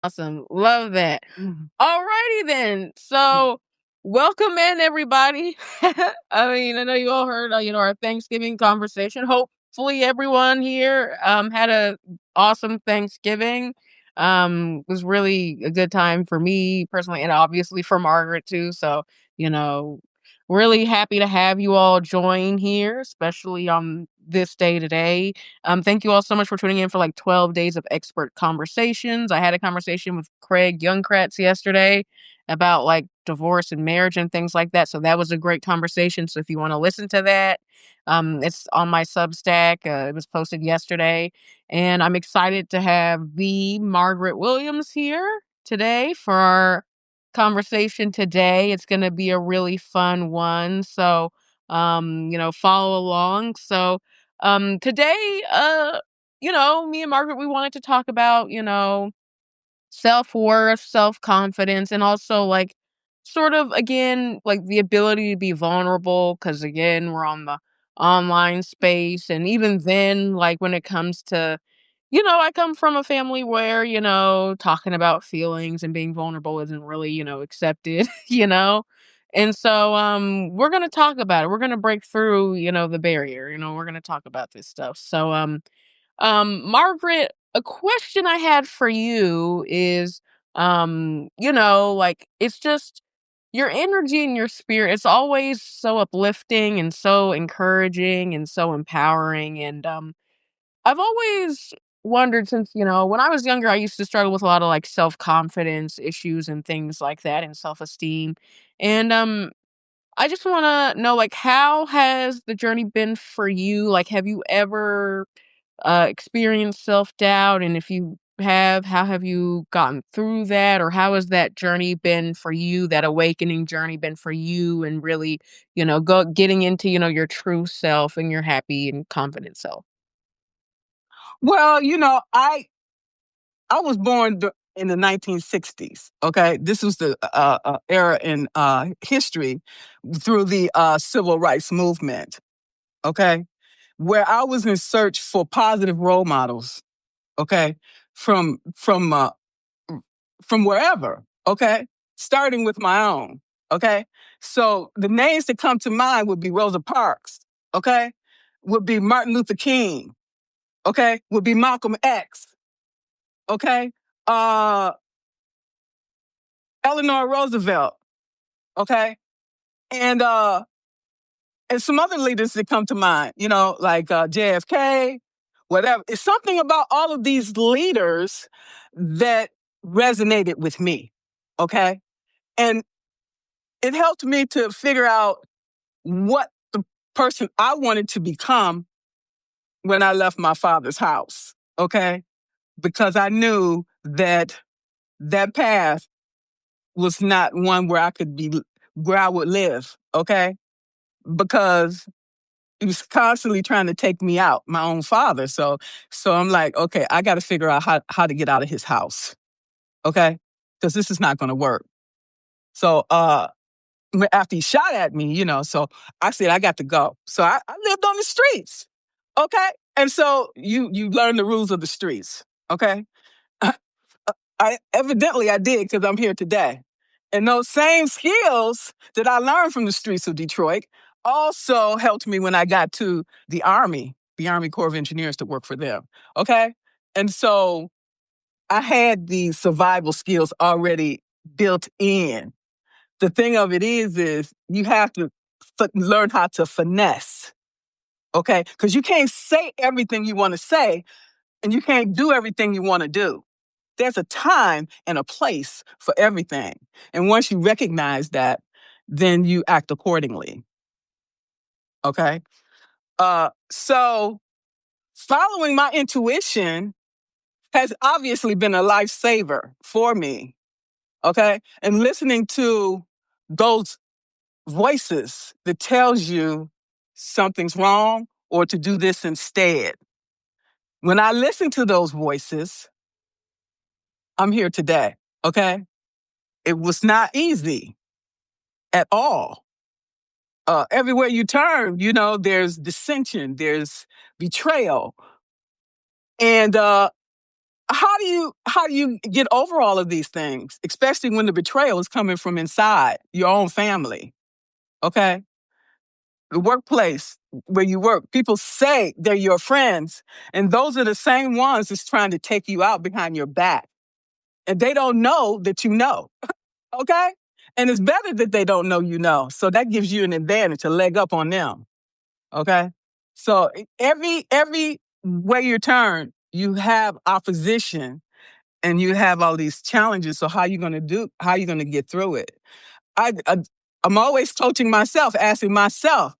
Awesome. Love that. Mhm. Alrighty then. So, welcome in everybody. I mean, I know you all heard, our Thanksgiving conversation. Hopefully everyone here had a awesome Thanksgiving. Was really a good time for me personally and obviously for Margaret too. So, you know, really happy to have you all join here, especially on this day today. Thank you all so much for tuning in for like 12 days of expert conversations. I had a conversation with Craig Youngkratz yesterday about like divorce and marriage and things like that. So that was a great conversation. So if you want to listen to that, it's on my Substack. It was posted yesterday. And I'm excited to have the Margaret Williams here today for our conversation today. It's going to be a really fun one. So, follow along. So, today, me and Margaret, we wanted to talk about, self-worth, self-confidence, and also like sort of again, like the ability to be vulnerable. Cause again, we're on the online space. And even then, like when it comes to, I come from a family where, talking about feelings and being vulnerable isn't really, accepted, And so we're gonna talk about it. We're gonna break through, the barrier, we're gonna talk about this stuff. So Margaret, a question I had for you is, like it's just your energy and your spirit. It's always so uplifting and so encouraging and so empowering. And I've always wondered since, when I was younger, I used to struggle with a lot of like self confidence issues and things like that and self esteem. And I just want to know, like, how has the journey been for you? Like, have you ever experienced self-doubt? And if you have, how have you gotten through that? Or how has that journey been for you, that awakening journey been for you and really, getting into, your true self and your happy and confident self? Well, I was born in the 1960s. Okay, this was the era in history through the civil rights movement. Okay, where I was in search for positive role models. Okay, from from uh, from wherever. Okay, starting with my own. Okay, so the names that come to mind would be Rosa Parks. Okay, would be Martin Luther King. Okay, would be Malcolm X. Okay, uh, Eleanor Roosevelt. Okay, and uh, and some other leaders that come to mind. Like JFK. Whatever. It's something about all of these leaders that resonated with me. Okay, and it helped me to figure out what the person I wanted to become when I left my father's house. Okay, because I knew that that path was not one where where I would live. Okay, because he was constantly trying to take me out, my own father. So I'm like, okay, I got to figure out how to get out of his house. Okay, because this is not going to work. So after he shot at me, so I said I got to go. So I lived on the streets. Okay, and so you learn the rules of the streets. Okay, I evidently I did because I'm here today. And those same skills that I learned from the streets of Detroit also helped me when I got to the Army Corps of Engineers to work for them. Okay. And so I had these survival skills already built in. The thing of it is you have to learn how to finesse. Okay. Because you can't say everything you want to say and you can't do everything you want to do. There's a time and a place for everything. And once you recognize that, then you act accordingly. Okay. So following my intuition has obviously been a lifesaver for me. Okay. And listening to those voices that tells you something's wrong or to do this instead. When I listen to those voices, I'm here today. Okay. It was not easy at all. Everywhere you turn, there's dissension, there's betrayal. And how do you get over all of these things, especially when the betrayal is coming from inside your own family? Okay, the workplace where you work, people say they're your friends, and those are the same ones that's trying to take you out behind your back, and they don't know that you know. Okay, and it's better that they don't know you know, so that gives you an advantage, a leg up on them. Okay, so every way you turn, you have opposition and you have all these challenges. So how you going to do? How you going to get through it? I'm always coaching myself, asking myself,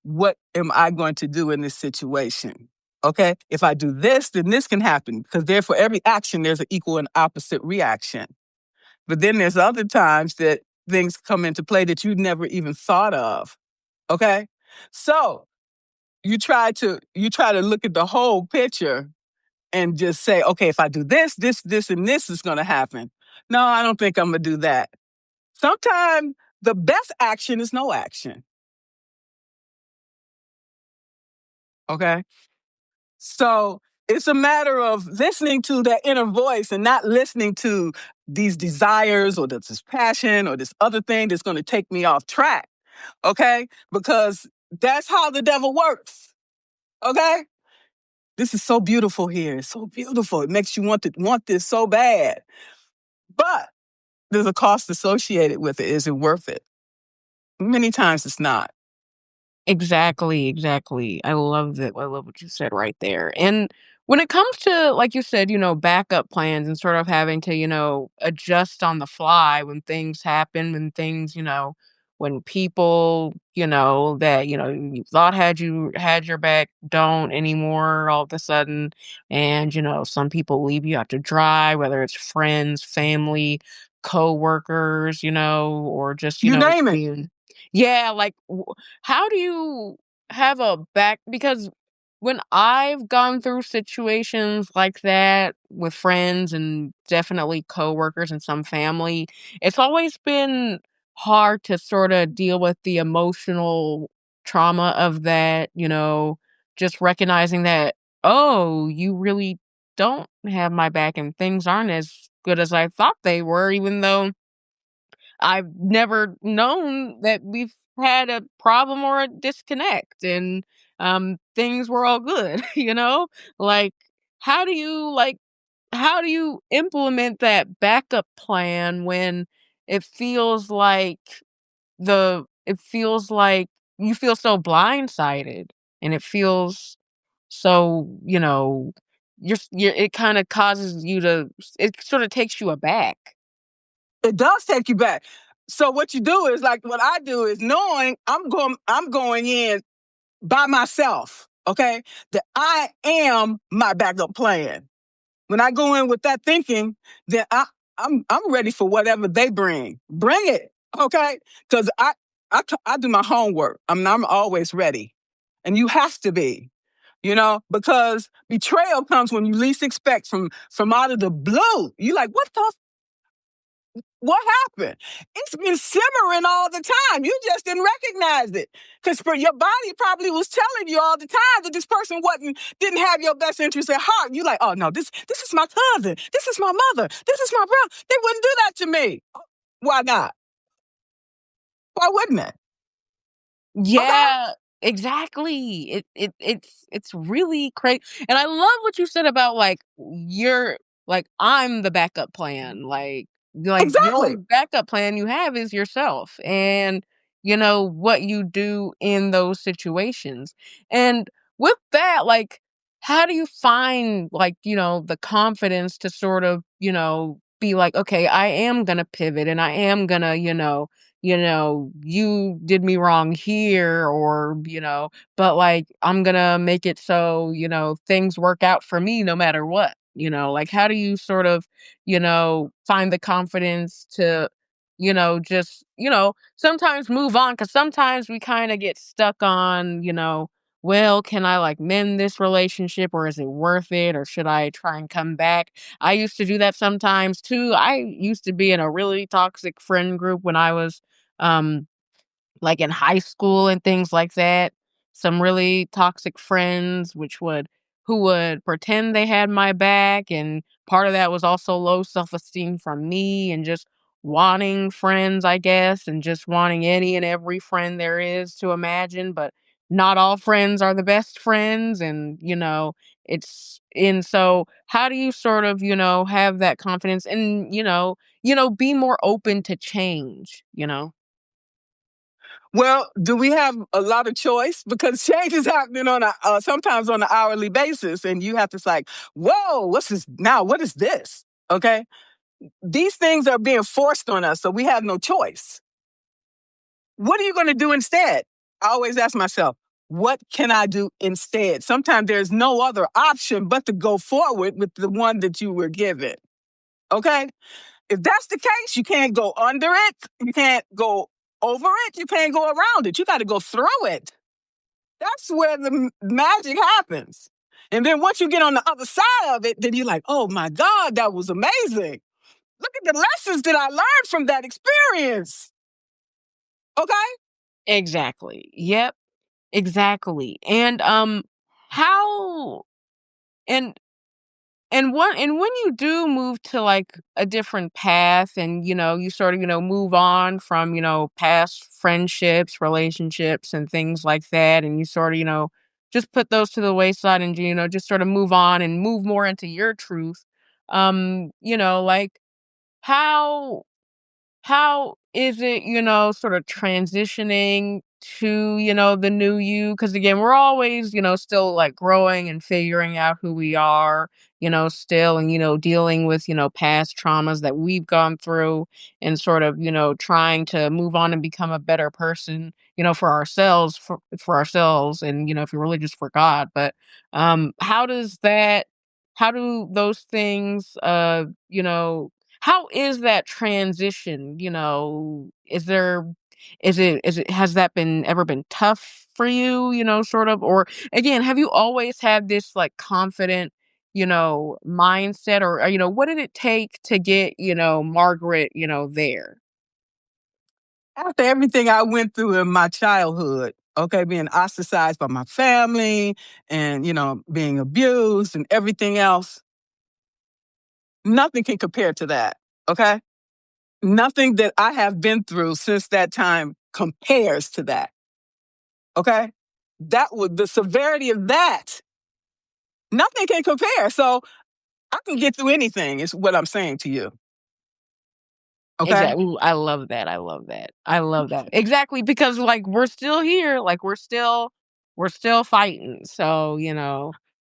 what am I going to do in this situation? Okay, if I do this, then this can happen because there for every action, there's an equal and opposite reaction. But then there's other times that things come into play that you never even thought of. Okay, so you try to look at the whole picture and just say, okay, if I do this, this, and this is going to happen. No, I don't think I'm going to do that. Sometimes the best action is no action. Okay. So it's a matter of listening to that inner voice and not listening to these desires or this passion or this other thing that's going to take me off track. Okay. Because that's how the devil works. Okay. This is so beautiful here. It's so beautiful. It makes you want this so bad. But there's a cost associated with it. Is it worth it? Many times it's not. Exactly, exactly. I love it. I love what you said right there. And when it comes to, like you said, backup plans and sort of having to, adjust on the fly when things happen, when things, when people, that, you thought had your back don't anymore all of a sudden. And, some people leave you out to dry, whether it's friends, family, co-workers, or just, You name it. being yeah, like how do you have a back because when I've gone through situations like that with friends and definitely coworkers and some family, it's always been hard to sort of deal with the emotional trauma of that, just recognizing that, oh, you really don't have my back and things aren't as good as I thought they were, even though I've never known that we've had a problem or a disconnect and things were all good, you know? Like how do you like how do you implement that backup plan when it feels like it feels like you feel so blindsided and it feels so, it kind of causes you to it sort of takes you aback. It does take you back. So what you do is like what I do is knowing I'm going in by myself, okay? That I am my backup plan. When I go in with that thinking, then I'm ready for whatever they bring. Bring it, okay? Because I do my homework. I'm always ready, and you have to be, because betrayal comes when you least expect from out of the blue. You like what happened? It's been simmering all the time. You just didn't recognize it. Because your body probably was telling you all the time that this person didn't have your best interest at heart. You like, oh no, this is my cousin. This is my mother. This is my brother. They wouldn't do that to me. Why not? Why wouldn't it? Okay. Yeah, exactly. It's really crazy, and I love what you said about like you're like I'm the backup plan. Like the only Exactly. backup plan you have is yourself, and what you do in those situations. And with that, like, how do you find like the confidence to sort of be like, okay, I am gonna pivot, and I am gonna you did me wrong here or, but like I'm gonna make it so, things work out for me no matter what. Like how do you sort of, find the confidence to, just, sometimes move on because sometimes we kind of get stuck on, well, can I like mend this relationship or is it worth it or should I try and come back? I used to do that sometimes too. I used to be in a really toxic friend group when I was um, like in high school and things like that. Some really toxic friends, which would who would pretend they had my back, and part of that was also low self-esteem from me and just wanting friends, I guess, and just wanting any and every friend there is to imagine, but not all friends are the best friends, and it's and so how do you sort of, have that confidence and, be more open to change? Well, do we have a lot of choice? Because change is happening on a sometimes on an hourly basis, and you have to like, whoa, what's this now? What is this? Okay, these things are being forced on us, so we have no choice. What are you going to do instead? I always ask myself, what can I do instead? Sometimes there's no other option but to go forward with the one that you were given. Okay, if that's the case, you can't go under it, you can't go over it, you can't go around it. You got to go through it. That's where the magic happens. And then once you get on the other side of it, then you're like, oh my God, that was amazing. Look at the lessons that I learned from that experience. Okay? Exactly. Yep. Exactly. How and and when you do move to like a different path and you sort of move on from past friendships, relationships and things like that, and you sort of just put those to the wayside and just sort of move on and move more into your truth. Like how how is it, sort of transitioning to, the new you? Because again, we're always, still like growing and figuring out who we are, still and, dealing with, past traumas that we've gone through and sort of, trying to move on and become a better person, for ourselves and, if you're religious for God. But how do those things how is that transition? Has that been ever been tough for you, sort of? Or again, have you always had this like confident, mindset or what did it take to get, Margaret, there? After everything I went through in my childhood, okay, being ostracized by my family and, being abused and everything else, nothing can compare to that. Okay? Nothing that I have been through since that time compares to that. Okay? That was the severity of that. Nothing can compare. So I can get through anything, is what I'm saying to you. Okay? Exactly. I love that. I love that. I love that. Exactly, because like we're still here, like we're still fighting. So,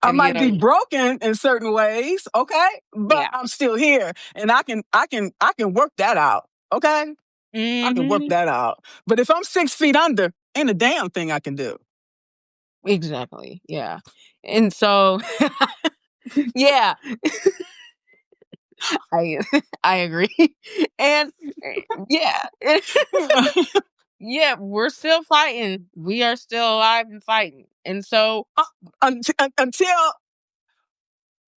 I and might be broken in certain ways, okay? But yeah. I'm still here and I can work that out. Okay? I can work Mhm. that out. But if I'm 6 feet under, ain't a damn thing I can do. Exactly. Yeah. And so yeah, I I agree. And yeah. Yeah, we're still fighting. We are still alive and fighting. And so Until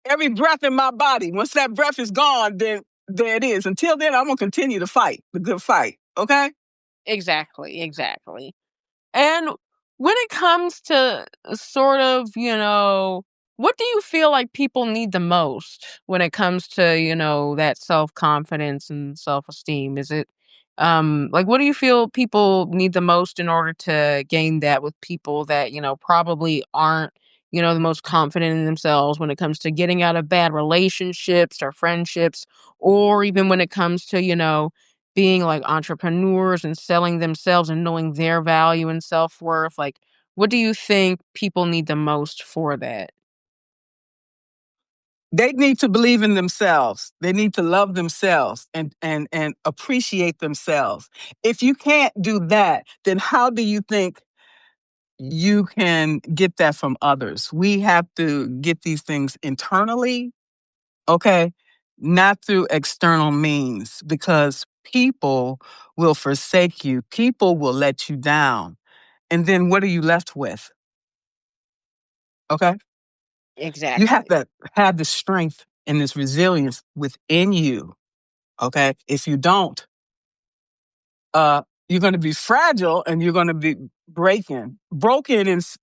every breath in my body, once that breath is gone, then there it is. Until then, I'm gonna continue to fight the good fight. Okay? exactly, exactly. And when it comes to sort of, what do you feel like people need the most when it comes to, that self-confidence and self-esteem? Is it like what do you feel people need the most in order to gain that with people that, probably aren't, the most confident in themselves when it comes to getting out of bad relationships or friendships, or even when it comes to, being like entrepreneurs and selling themselves and knowing their value and self-worth, like what do you think people need the most for that? They need to believe in themselves. They need to love themselves and appreciate themselves. If you can't do that, then how do you think you can get that from others? We have to get these things internally, okay? Not through external means, because people will forsake you. People will let you down. And then what are you left with? Okay? You have Exactly. to have the strength and this resilience within you. Okay? If you don't, you're going to be fragile and you're going to broken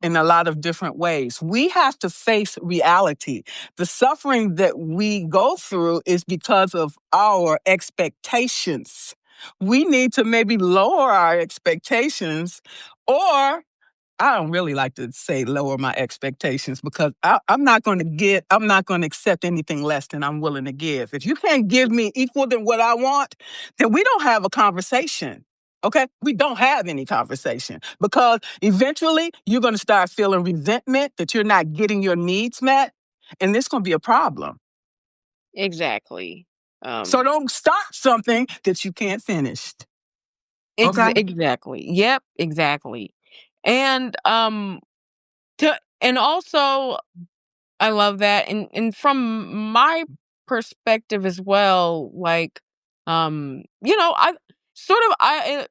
in a lot of different ways. We have to face reality. The suffering that we go through is because of our expectations. We need to maybe lower our expectations, or I don't really like to say lower my expectations, because I'm not going to accept anything less than I'm willing to give. If you can't give me equal than what I want, then we don't have a conversation. Okay? We don't have any conversation, because eventually you're going to start feeling resentment that you're not getting your needs met. And this going to be a problem. Exactly. So Um, don't start something that you can't finish. Okay? exactly. Yep, exactly. And and also I love that. And from my perspective as well, like I sort of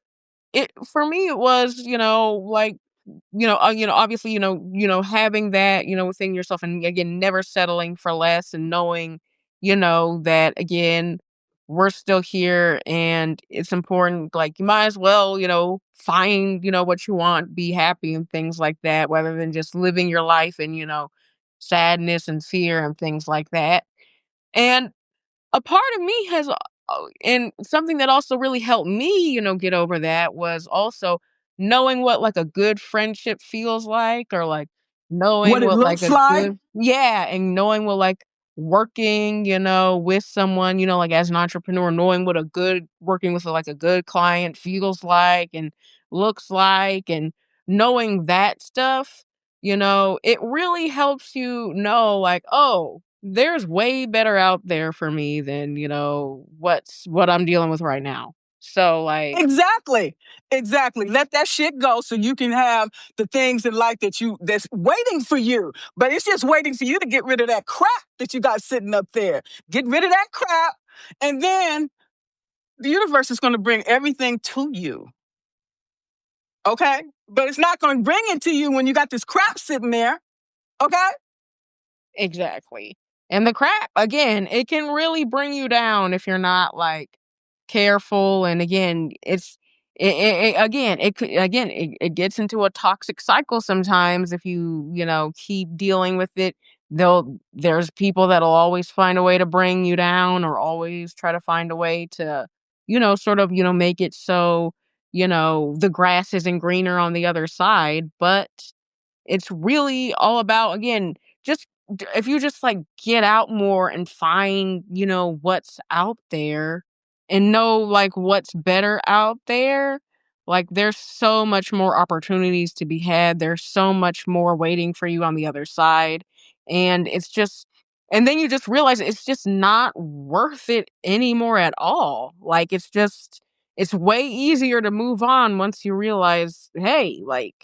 it for me it was, like obviously, having that, within yourself, and again, never settling for less, and knowing, that again, we're still here, and it's important. Like, you might as well, find, what you want, be happy, and things like that, rather than just living your life in, sadness and fear and things like that. And a part of me has and something that also really helped me, get over that, was also knowing what, like, a good friendship feels like, or, like, knowing What it what, like, looks a like. good yeah, and knowing what, like, working, with someone, like, as an entrepreneur, knowing what a good working with, like, a good client feels like and looks like, and knowing that stuff, it really helps you know, like, "Oh, there's way better out there for me than, what I'm dealing with right now." So, like Exactly. Exactly. Let that shit go so you can have the things in life that's waiting for you. But it's just waiting for you to get rid of that crap that you got sitting up there. Get rid of that crap, and then the universe is going to bring everything to you. Okay? But it's not going to bring it to you when you got this crap sitting there. Okay? exactly. And the crap, again, it can really bring you down if you're not, like, careful. And again, again, it gets into a toxic cycle sometimes if you, keep dealing with it. There's people that'll always find a way to bring you down, or always try to find a way to, sort of, make it so, the grass isn't greener on the other side. But it's really all about, again, just if you just, like, get out more and find, what's out there, and know, like, what's better out there. Like, there's so much more opportunities to be had. There's so much more waiting for you on the other side. And it's just and then you just realize it's just not worth it anymore at all. Like, it's way easier to move on once you realize, hey, like,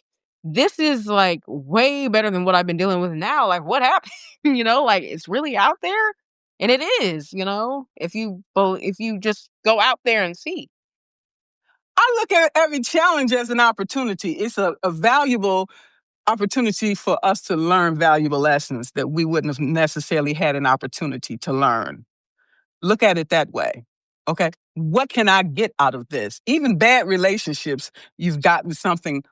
this is, like, way better than what I've been dealing with now. Like, what happened? Like, it's really out there, and it is, if you just go out there and see. I look at every challenge as an opportunity. It's a valuable opportunity for us to learn valuable lessons that we wouldn't have necessarily had an opportunity to learn. Look at it that way. Okay. What can I get out of this? Even bad relationships, you've gotten something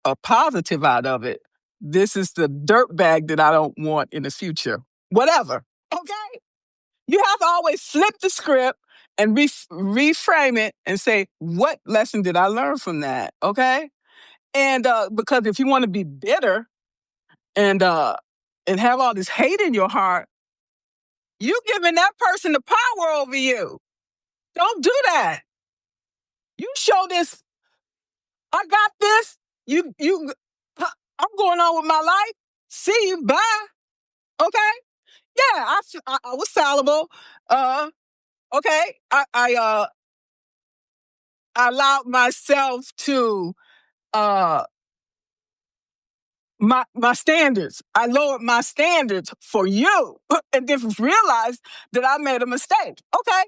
a positive out of it. This is the dirt bag that I don't want in the future. Whatever. Okay. You have to always flip the script and reframe it and say, what lesson did I learn from that? Okay. And because if you want to be bitter and uh, and have all this hate in your heart, you giving that person the power over you. Don't do that. You show this. I got this. I'm going on with my life. See you. Bye. Okay. Yeah, I was fallible. Okay. I allowed myself to uh my standards. I lowered my standards for you, and then realized that I made a mistake. Okay.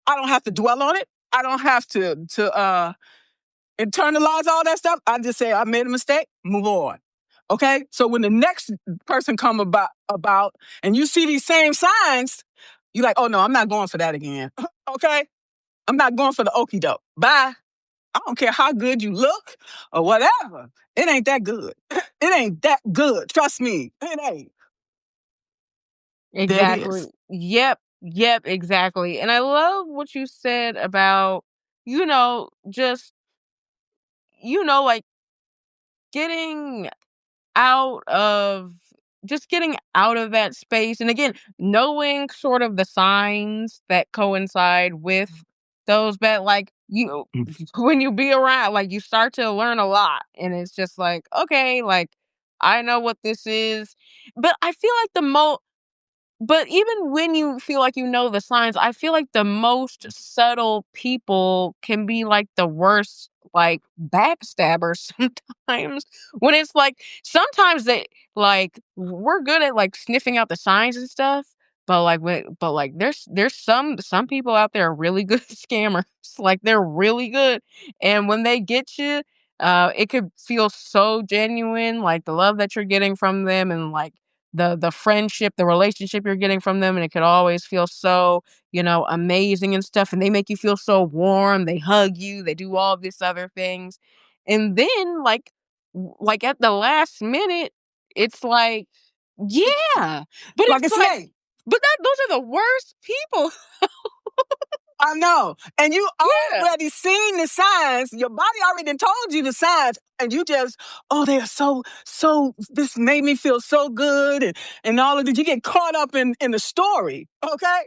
I don't have to dwell on it. I don't have to internalize all that stuff. I just say I made a mistake, move on. Okay? So when the next person come about and you see these same signs, you're like, oh no, I'm not going for that again. Okay? I'm not going for the okie doke. Bye. I don't care how good you look or whatever. It ain't that good. It ain't that good. Trust me. It ain't. There it Exactly. is. Yep. Yep. Exactly. And I love what you said about, just, like getting out of getting out of that space. And again, knowing sort of the signs that coincide with those bad, like, Mm. when you be around, like, you start to learn a lot. And it's just like, okay, like, I know what this is. But I feel like but even when you feel like you know the signs, I feel like the most subtle people can be like the worst, like, backstabbers sometimes. When it's like, sometimes we're good at like sniffing out the signs and stuff, but there's some people out there are really good scammers. Like, they're really good. And when they get you, it could feel so genuine, like the love that you're getting from them, and like the friendship, the relationship you're getting from them, and it could always feel so, amazing and stuff, and they make you feel so warm, they hug you, they do all these other things. And then, like at the last minute, it's like, yeah, but Like a it's like, snake. those are the worst people. I know. And you Yeah. already seen the signs. Your body already done told you the signs. And you just, oh, they are this made me feel so good and all of this. You get caught up in the story. Okay.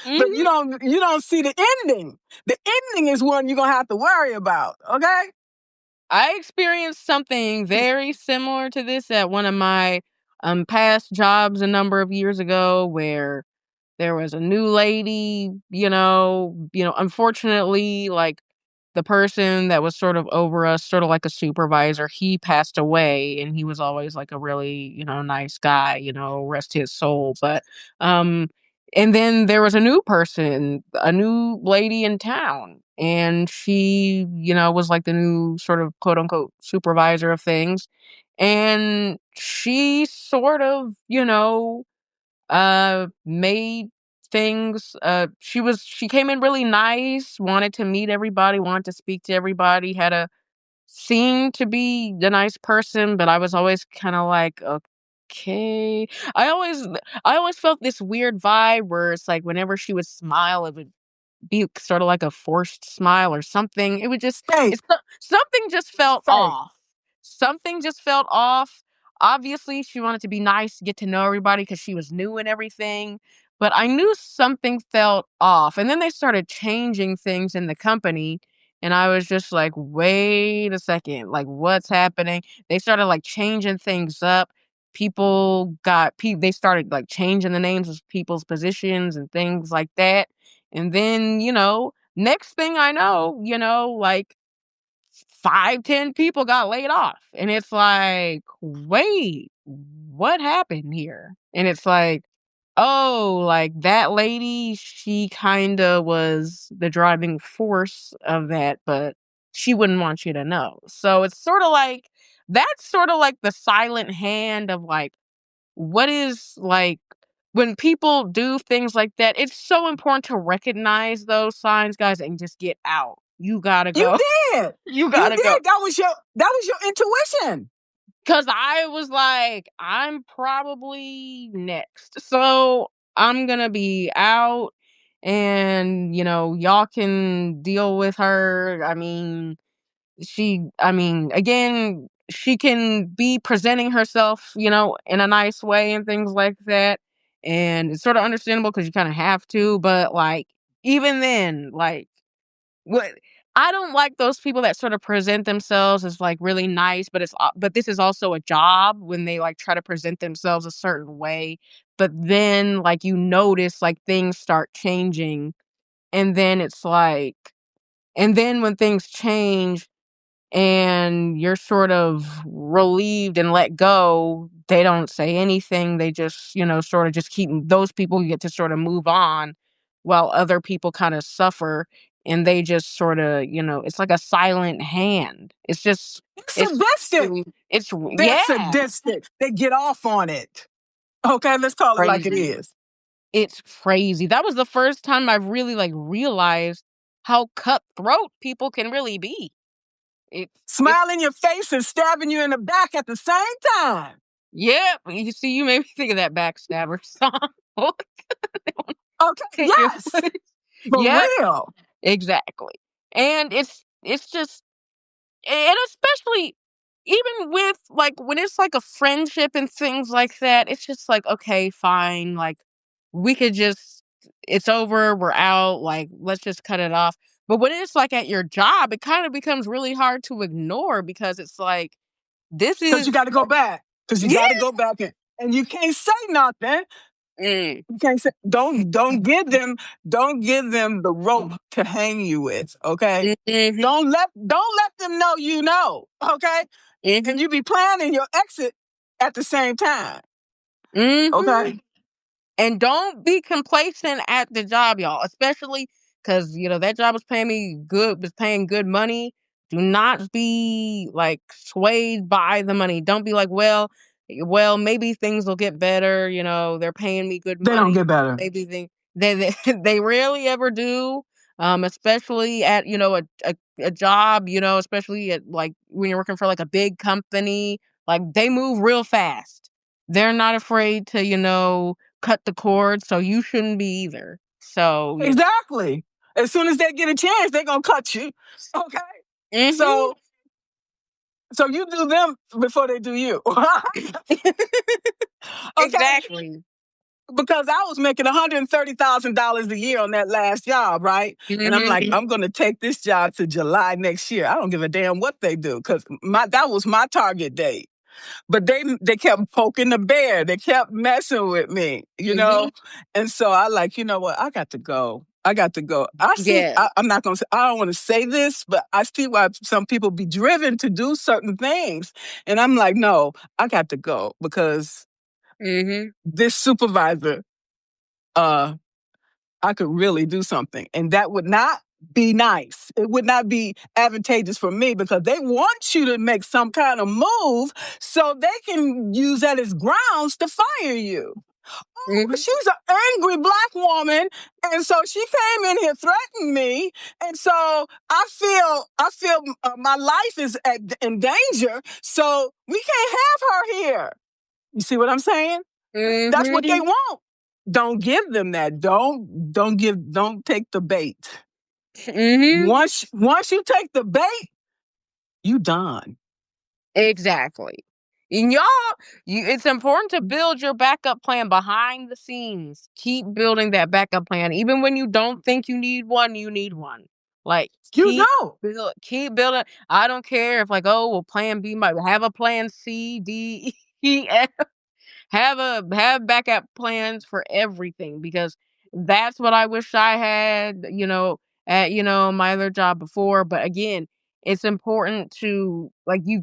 But Mhm. you don't see the ending. The ending is one you're gonna have to worry about. Okay? I experienced something very similar to this at one of my past jobs a number of years ago, where there was a new lady, unfortunately, like, the person that was sort of over us, sort of like a supervisor, he passed away, and he was always like a really, nice guy, rest his soul. But um and then there was a new person, a new lady in town, and she, was like the new sort of quote unquote supervisor of things. And she sort of, made things, she came in really nice, wanted to meet everybody, wanted to speak to everybody, had a seemed to be the nice person, but I was always kind of like, okay. I always felt this weird vibe where it's like whenever she would smile, it would be sort of like a forced smile or something. It would just Fake. something just felt Fake. off. Something just felt off. Obviously, she wanted to be nice, get to know everybody because she was new and everything. But I knew something felt off. And then they started changing things in the company. And I was just like, wait a second, like, what's happening? They started like changing things up. They started like changing the names of people's positions and things like that. And then, next thing I know, like 5, 10 people got laid off. And it's like, wait, what happened here? And it's like, oh, like that lady, she kind of was the driving force of that, but she wouldn't want you to know. So it's sort of like, that's sort of like the silent hand of like, what is like, when people do things like that, it's so important to recognize those signs, guys, and just get out. You gotta You go. did. You You gotta go. did. That was your intuition. Cause I was like, I'm probably next. So I'm gonna be out, and y'all can deal with her. Again, she can be presenting herself, in a nice way and things like that. And it's sort of understandable because you kind of have to, but like, even then, like, what I don't like those people that sort of present themselves as like really nice, but this is also a job, when they like try to present themselves a certain way, but then like you notice like things start changing, and then it's like, and then when things change and you're sort of relieved and let go, they don't say anything. They just, sort of just keep those people get to sort of move on, while other people kind of suffer, and they just sort of, it's like a silent hand. It's It's sadistic. really, it's, They're yeah, sadistic. They get off on it. Okay, let's call it like it crazy. is. It's crazy. That was the first time I've really like realized how cutthroat people can really be. It's Smile in your face and stabbing you in the back at the same time. yeah. You see, you made me think of that Backstabber song. Okay, It yes, was for yep, real. exactly. And it's just and especially even with like when it's like a friendship and things like that, it's just like, okay, fine, like we could just it's over, we're out, like let's just cut it off. But when it's like at your job, it kind of becomes really hard to ignore because it's like this Because is you got to go back. Because you got to yeah. go back and you can't say nothing. Mm, You can't say don't give them the rope to hang you with. Okay. mm-hmm, Don't let them know you know. Okay. And mm-hmm, you be planning your exit at the same time. mm-hmm. Okay. And don't be complacent at the job, y'all, especially because, that job was paying good money. Do not be like swayed by the money. Don't be like, well, maybe things will get better. They're paying me good They don't money. get better. Maybe they rarely ever do. Especially at, a job, especially at like when you're working for like a big company, like they move real fast. They're not afraid to, cut the cord, so you shouldn't be either. So, Exactly. As soon as they get a chance, they're gonna cut you. Okay. mhm. So so you do them before they do you. Okay. Exactly. Because I was making $130,000 a year on that last job, right? And I'm like, Mhm. I'm going to take this job to July next year. I don't give a damn what they do because that was my target date. But they kept poking the bear. They kept messing with me, Mhm. And so I like, you know what? I got to go. I got to go. I see. Yeah. I'm not going to. I don't want to say this, but I see why some people be driven to do certain things, and I'm like, no, I got to go because Mhm. this supervisor uh I could really do something. And that would not be nice. It would not be advantageous for me because they want you to make some kind of move so they can use that as grounds to fire you. Oh, Mhm. she's an angry black woman, and so she came in here threatening me, and so I feel my life is in danger. So we can't have her here. You see what I'm saying? That's what they Mhm. want. Don't give them that. Don't take the bait. Mhm. Once you take the bait, you done. Exactly. And it's important to build your backup plan behind the scenes. Keep building that backup plan. Even when you don't think you need one, you need one. Like You know. keep building. I don't care if like, oh, well, plan B might have a plan C, D, E, F. Have backup plans for everything because that's what I wish I had, at my other job before. But again, it's important to like you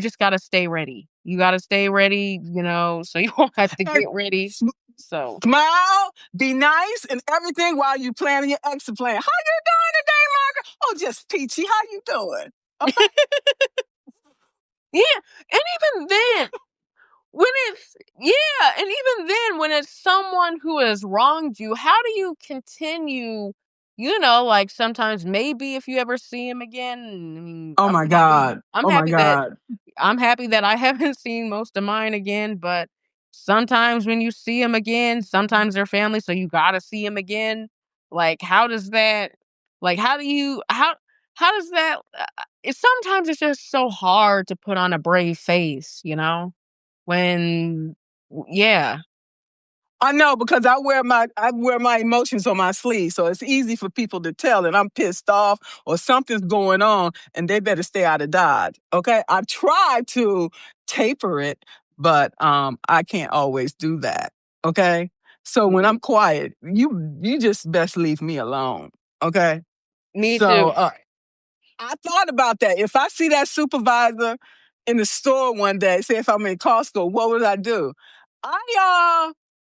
just gotta stay ready. You gotta stay ready, so you won't have to And get ready. So smile, be nice, and everything while you planning your exit plan. How you doing today, Margaret? Oh, just peachy. How you doing? Okay. yeah, and even then when it's yeah, and even then, when it's someone who has wronged you, how do you continue, like, sometimes maybe if you ever see him again, I mean, Oh my God. I'm Oh my happy that God. I haven't seen most of mine again, but sometimes when you see him again, sometimes they're family, so you gotta see him again. Like, how does that like, how does that sometimes it's just so hard to put on a brave face, when yeah. I know because I wear my emotions on my sleeve, so it's easy for people to tell that I'm pissed off or something's going on, and they better stay out of Dodge. Okay, I try to taper it, but I can't always do that. Okay, so when Mhm. I'm quiet, you just best leave me alone. Okay, Me so too. I thought about that. If I see that supervisor in the store one day, say if I'm in Costco, what would I do?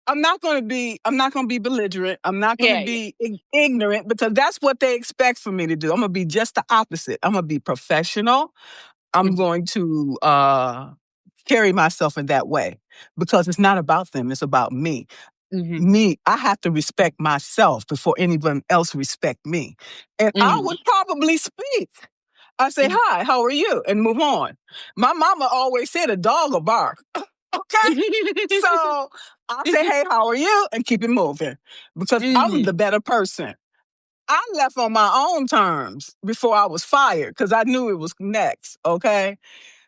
I'm not gonna be belligerent. I'm not gonna Yeah, yeah. be ignorant because that's what they expect for me to do. I'm gonna be just the opposite. I'm gonna be professional. I'm Mhm, going to carry myself in that way because it's not about them, it's about me. mhm, I have to respect myself before anyone else respect me. And I mhm, would probably speak. I say, hi, how are you? And move on. My mama always said a dog will bark. Okay? So I say, hey, how are you? And keep it moving because I'm the Mhm. better person. I left on my own terms before I was fired because I knew it was next. Okay?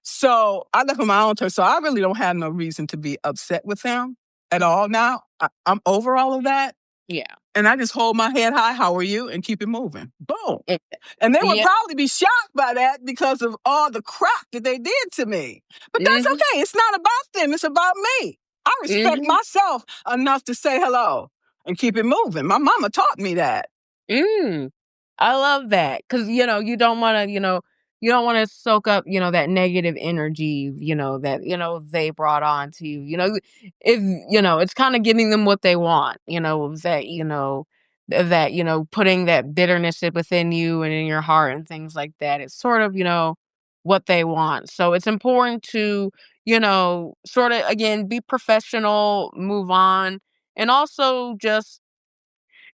So I left on my own terms. So I really don't have no reason to be upset with them at all now. I'm over all of that. Yeah. And I just hold my head high. How are you? And keep it moving. Boom. It And they would yeah. probably be shocked by that because of all the crap that they did to me. But that's Mhm. okay. It's not about them. It's about me. I respect Mhm. myself enough to say hello and keep it moving. My mama taught me that. Mm. I love that because you don't wanna, you don't wanna soak up, that negative energy, that, they brought on to you, if it's kinda giving them what they want, putting that bitterness within you and in your heart and things like that. It's sort of, what they want. So it's important to, sorta, again, be professional, move on, and also just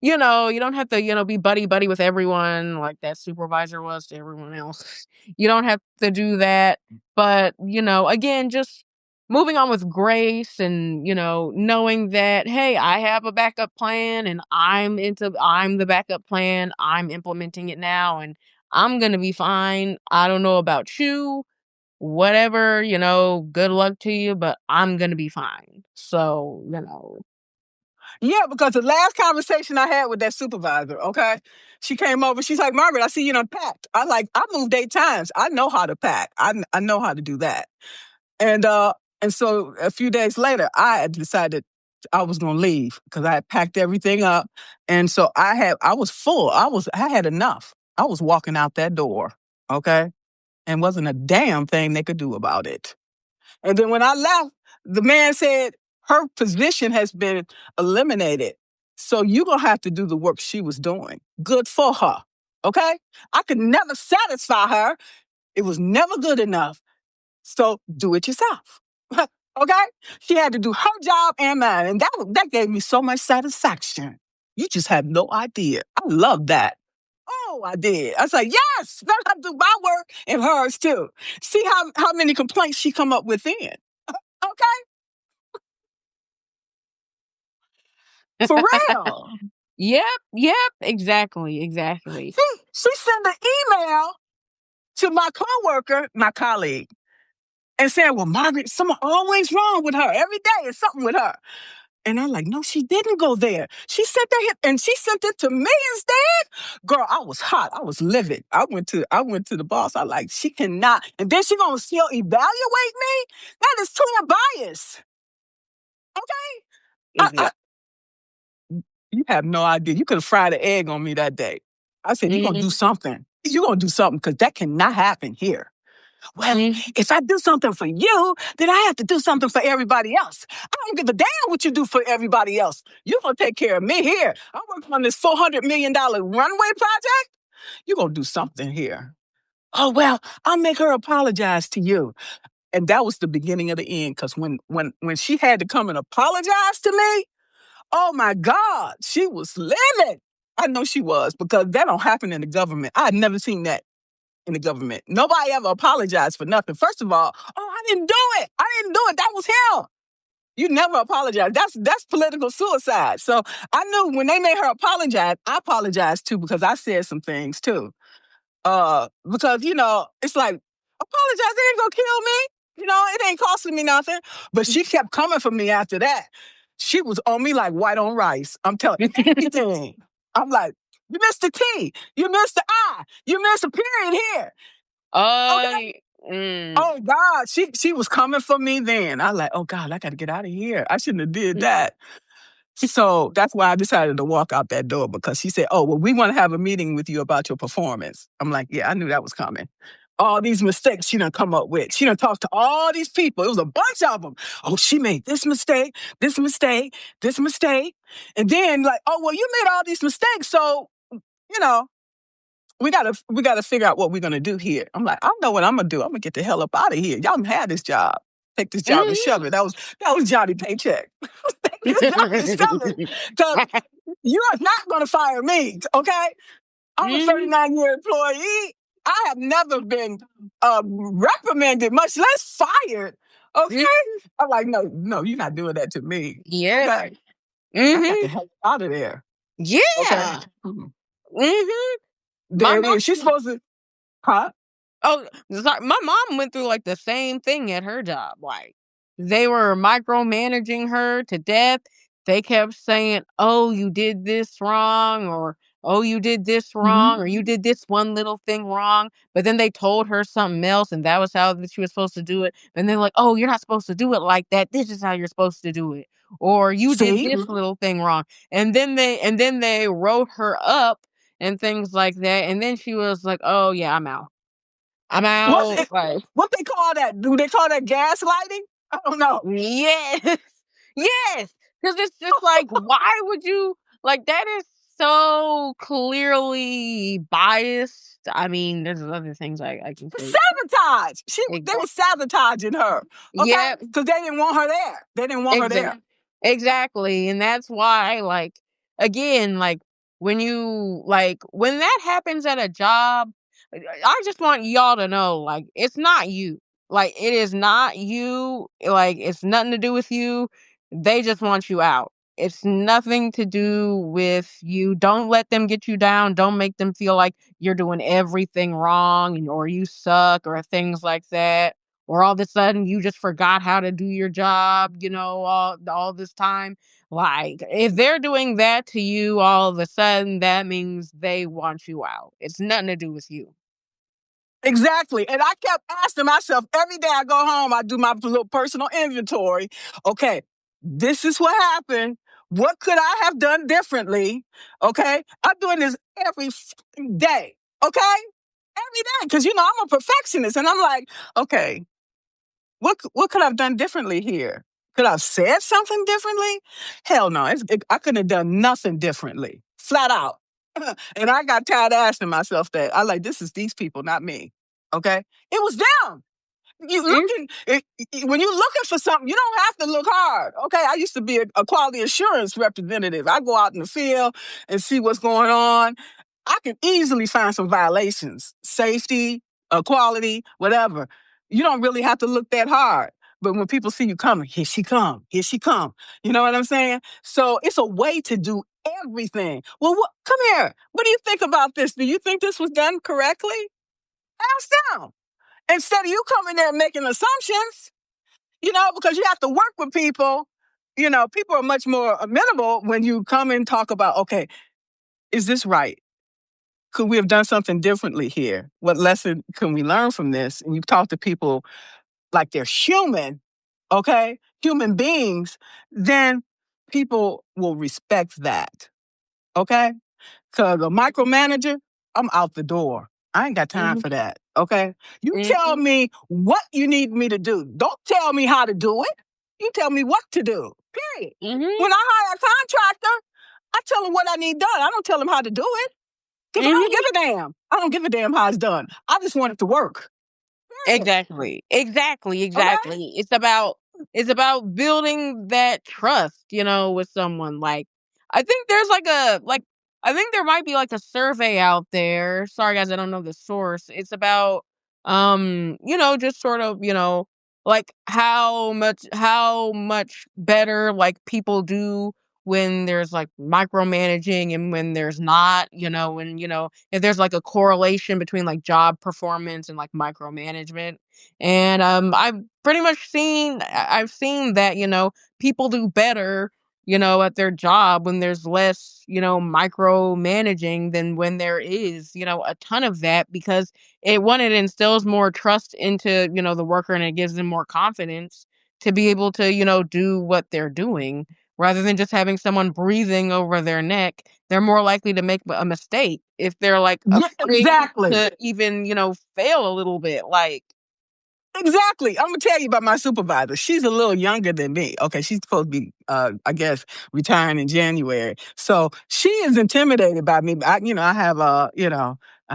you don't have to, be buddy buddy with everyone like that supervisor was to everyone else. You don't have to do that. But, again, just moving on with grace and, knowing that, hey, I have a backup plan and I'm the backup plan. I'm implementing it now and I'm gonna be fine. I don't know about you. Whatever, good luck to you, but I'm gonna be fine. So, Yeah, because the last conversation I had with that supervisor, okay, she came over. She's like, Margaret, I see you done packed. I moved 8 times. I know how to pack. I know how to do that. And uh, and so a few days later, I had decided I was gonna leave because I had packed everything up. And so I was full. I had enough. I was walking out that door, okay? And wasn't a damn thing they could do about it. And then when I left, the man said, her position has been eliminated. So you're going to have to do the work she was doing. Good for her. Okay? I could never satisfy her. It was never good enough. So do it yourself. Okay? She had to do her job and mine. And that gave me so much satisfaction. You just have no idea. I love that. Oh, I did. I said, yes, let her do my work and hers too. See how many complaints she come up with then. Okay? For real. Yep, yep, exactly, exactly. She sent an email to my coworker, my colleague, and said, well, Margaret, something always wrong with her. Every day is something with her. And I'm like, no, she didn't go there. She sent that and she sent it to me instead. Girl, I was hot. I was livid. I went to the boss. I like, she cannot. And then she gonna still evaluate me? That is clear bias. Okay? I, Exa you have no idea. You could have fried an egg on me that day. I said, you're gonna do Mhm, something. You're gonna do something because that cannot happen here. Well, mhm. if I do something for you, then I have to do something for everybody else. I don't give a damn what you do for everybody else. You're going to take care of me here. I'm working on this $400 million runway project. You're going to do something here. Oh, well, I'll make her apologize to you. And that was the beginning of the end because when she had to come and apologize to me, oh my God, she was livid. I know she was because that don't happen in the government. I had never seen that in the government. Nobody ever apologized for nothing. First of all, oh, I didn't do it. I didn't do it. That was him. You never apologize. That's political suicide. So I knew when they made her apologize, I apologized too because I said some things too. Because it's like apologize. It ain't gonna kill me. It ain't costing me nothing. But she kept coming for me after that. She was on me like white on rice. I'm telling everything. I'm like, you missed the T. You missed the I. You missed a period here. Okay. I mm, Oh God, she was coming for me then. I like, oh God, I got to get out of here. I shouldn't have did mm, that. So that's why I decided to walk out that door because she said, oh, well, we want to have a meeting with you about your performance. I'm like, yeah, I knew that was coming. All these mistakes she done come up with. She done talked to all these people. It was a bunch of them. Oh, she made this mistake, this mistake, this mistake. And then like, oh, well, you made all these mistakes. So, you know, we gotta figure out what we're gonna do here. I'm like, I know what I'm gonna do. I'm gonna get the hell up out of here. Y'all had this job. Take this job and shove mhm. it. That was Johnny Paycheck. Take this job and shove it. Cause you are not gonna fire me, okay? I'm a Mhm, 39-year employee. I have never been reprimanded, much less fired. Okay, I'm like, no, no, you're not doing that to me. Yep. Okay, I got the Mhm. hell out of there. Okay. Yeah. Mhm. My Then when she's mom supposed to, huh? Oh, sorry. My mom went through like the same thing at her job. Like they were micromanaging her to death. They kept saying, "Oh, you did this wrong," or "Oh, you did this Hmm. wrong," or "You did this one little thing wrong." But then they told her something else, and that was how that she was supposed to do it. And they're like, "Oh, you're not supposed to do it like that. This is how you're supposed to do it." Or "You did See, this little thing wrong." And then they wrote her up and things like that. And then she was like, "Oh yeah, I'm out." I'm what's out, it? like What they call that? Do they call that gaslighting? I don't know. yes, yes, because it's just like, why would you like, that is so clearly biased. I mean, there's other things I can say. Sabotage. They were Exactly. sabotaging her. Okay, Yep. because they didn't want her there. They didn't want her there. Exactly, and that's why, like, again, like, when that happens at a job, I just want y'all to know, like, it's not you. Like, it is not you, like, it's nothing to do with you. They just want you out. It's nothing to do with you. Don't let them get you down. Don't make them feel like you're doing everything wrong or you suck or things like that, or all of a sudden you just forgot how to do your job, all this time. Like, if they're doing that to you all of a sudden, that means they want you out. It's nothing to do with you. Exactly. And I kept asking myself every day I go home, I do my little personal inventory. Okay, this is what happened. What could I have done differently? Okay, I'm doing this every day. Okay, every day because I'm a perfectionist, and I'm like, okay, what could I have done differently here? Could I have said something differently? Hell no, I couldn't have done nothing differently, flat out. And I got tired of asking myself that. I like, this is these people, not me. Okay, it was them. You Mm, looking when you're looking for something, you don't have to look hard. Okay, I used to be a quality assurance representative. I go out in the field and see what's going on. I can easily find some violations, safety, quality, whatever. You don't really have to look that hard. But when people see you coming, here she come, here she come. You know what I'm saying? So it's a way to do everything. Well, come here. What do you think about this? Do you think this was done correctly? Ask them. Instead of you coming there and making assumptions, because you have to work with people. People are much more amenable when you come and talk about, okay, is this right? Could we have done something differently here? What lesson can we learn from this? And you talk to people like they're human, okay, human beings, then people will respect that, okay? Because a micromanager, I'm out the door. I ain't got time mhm, for that, okay? You tell mhm, me what you need me to do. Don't tell me how to do it. You tell me what to do, period. mhm, When I hire a contractor, I tell them what I need done. I don't tell them how to do it because I don't mhm. give a damn. I don't give a damn how it's done. I just want it to work, period, Exactly. Exactly, okay? exactly. It's about building that trust, with someone. Like, I think there's I think there might be like a survey out there. Sorry guys, I don't know the source. It's about just sort of, like how much better like people do when there's like micromanaging and when there's not, if there's like a correlation between like job performance and like micromanagement. And I've seen that, people do better, at their job when there's less, micromanaging than when there is, a ton of that, because it instills more trust into, the worker, and it gives them more confidence to be able to, do what they're doing, rather than just having someone breathing over their neck. They're more likely to make a mistake if they're like Yeah, afraid exactly. to even, fail a little bit. Like, Exactly. I'm gonna tell you about my supervisor. She's a little younger than me. Okay, she's supposed to be, I guess, retiring in January. So she is intimidated by me. I have I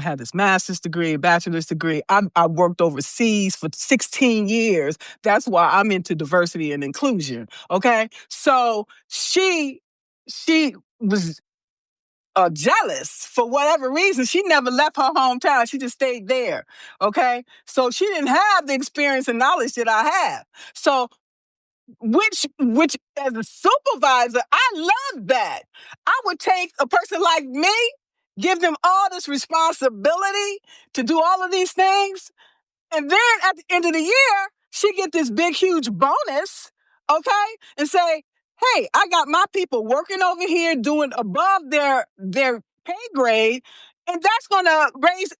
have this master's degree, bachelor's degree. I worked overseas for 16 years. That's why I'm into diversity and inclusion. Okay, so she was jealous for whatever reason. She never left her hometown. She just stayed there. Okay. So she didn't have the experience and knowledge that I have. So which as a supervisor, I love that. I would take a person like me, give them all this responsibility to do all of these things, and then at the end of the year, she get this big, huge bonus, okay? And say, hey, I got my people working over here doing above their pay grade, and that's gonna raise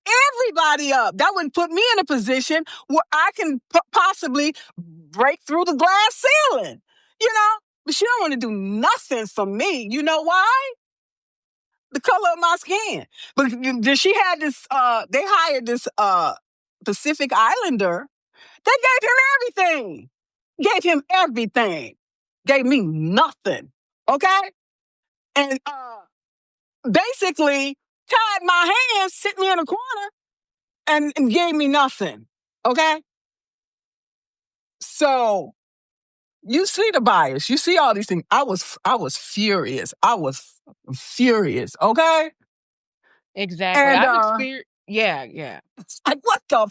everybody up. That would put me in a position where I can possibly break through the glass ceiling, you know? But she don't want to do nothing for me. You know why? The color of my skin. But she had this, they hired this Pacific Islander. They gave him everything. Gave him everything. Gave me nothing. Okay? And basically tied my hands, sit me in a corner, and gave me nothing. Okay? So you see the bias. You see all these things. I was furious. I was furious. Okay? Exactly. And I've experienced. Yeah, yeah. like, what the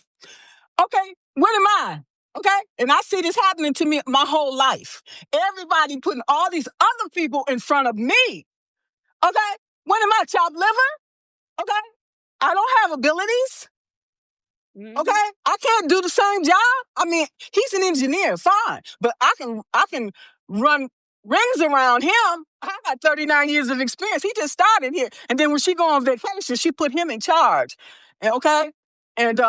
okay, what am I? Okay? And I see this happening to me my whole life. Everybody putting all these other people in front of me. Okay? What am I, chopped liver? Okay? I don't have abilities. Okay? Hmm. I can't do the same job. I mean, he's an engineer, fine. But I can run rings around him. I got 39 years of experience. He just started here. And then when she go on vacation, she put him in charge. Okay? And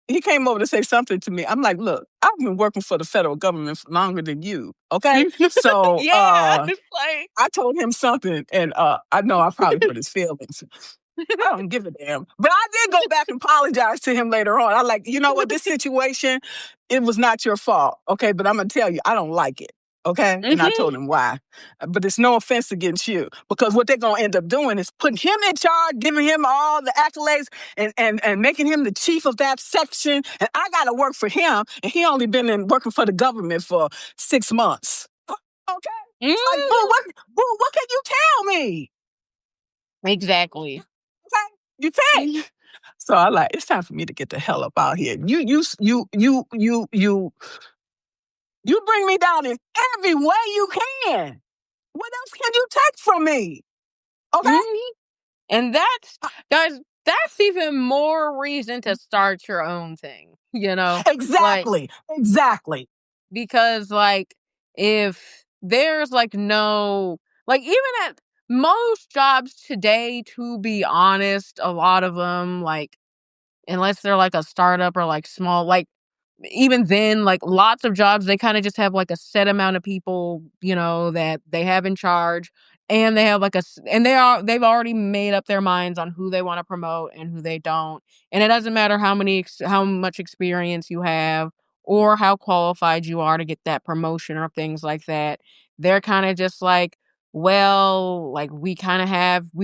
he came over to say something to me. I'm like, look, I've been working for the federal government longer than you. Okay? So Yeah, it's like. I told him something, and I know I probably hurt his feelings. I don't give a damn. But I did go back and apologize to him later on. I like, you know what, this situation, it was not your fault. Okay, but I'm gonna tell you, I don't like it. Okay? And I Hmm. told him why. But it's no offense against you. Because what they're gonna end up doing is putting him in charge, giving him all the accolades and making him the chief of that section. And I gotta work for him. And he only been working for the government for 6 months. Okay? It's like, Hmm. boo, what can you tell me? Exactly. Okay? You Mhm. think? So I like, it's time for me to get the hell up out here. You bring me down in every way you can. What else can you take from me? Okay? Mhm. And that's, guys, that's even more reason to start your own thing, you know? Like, Exactly. Exactly. because, like, if there's, like, no, like, even at most jobs today, to be honest, a lot of them, like, unless they're like a startup or like small, like even then, like lots of jobs, they kind of just have like a set amount of people, that they have in charge, and they have like and they've already made up their minds on who they want to promote and who they don't, and it doesn't matter how much experience you have or how qualified you are to get that promotion or things like that. They're kind of just like, well, like we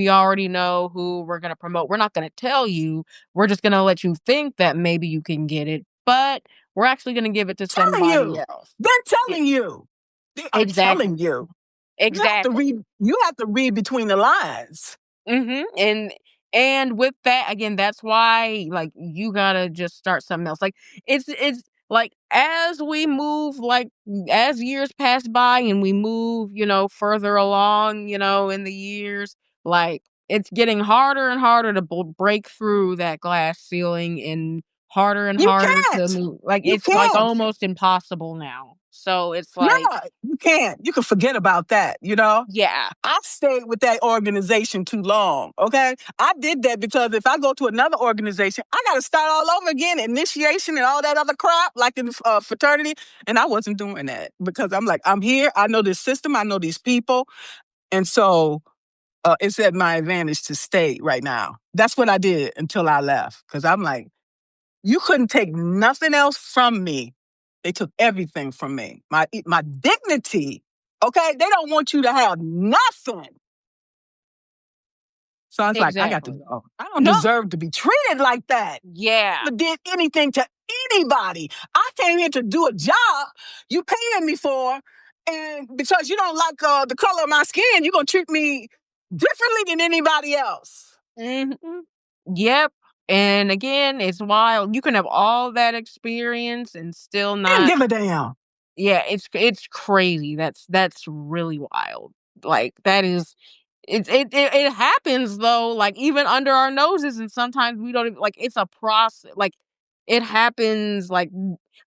already know who we're going to promote. We're not going to tell you. We're just gonna let you think that maybe you can get it, but we're actually gonna give it to Telling somebody you. else. They're Yeah, telling you. They are exactly, telling you. exactly. You have to read between the lines. Mhm, and with that, again, that's why, like, you gotta just start something else. Like, it's like, as we move, like, as years pass by and we move, further along, in the years, like, it's getting harder and harder to break through that glass ceiling, and You harder to can't. move. Like, You it's, like, can't. almost impossible now. So it's like, Yeah, you can't. You can forget about that, you know? yeah. I stayed with that organization too long. Okay. I did that because if I go to another organization, I got to start all over again, initiation and all that other crap, like in fraternity. And I wasn't doing that because I'm like, I'm here. I know this system. I know these people. And so it's at my advantage to stay right now. That's what I did until I left because I'm like, you couldn't take nothing else from me. They took everything from me. My dignity. Okay? They don't want you to have nothing. So I was like, I got to Exactly. go. I don't No. deserve to be treated like that. Yeah. Never did anything to anybody. I came here to do a job you paying me for, and because you don't like the color of my skin, you're gonna treat me differently than anybody else. Mhm. Yep. And again, it's wild. You can have all that experience and still And not. give a damn. Yeah, it's crazy. That's really wild. Like that is it happens though, like even under our noses, and sometimes we don't even, like it's a process. Like it happens like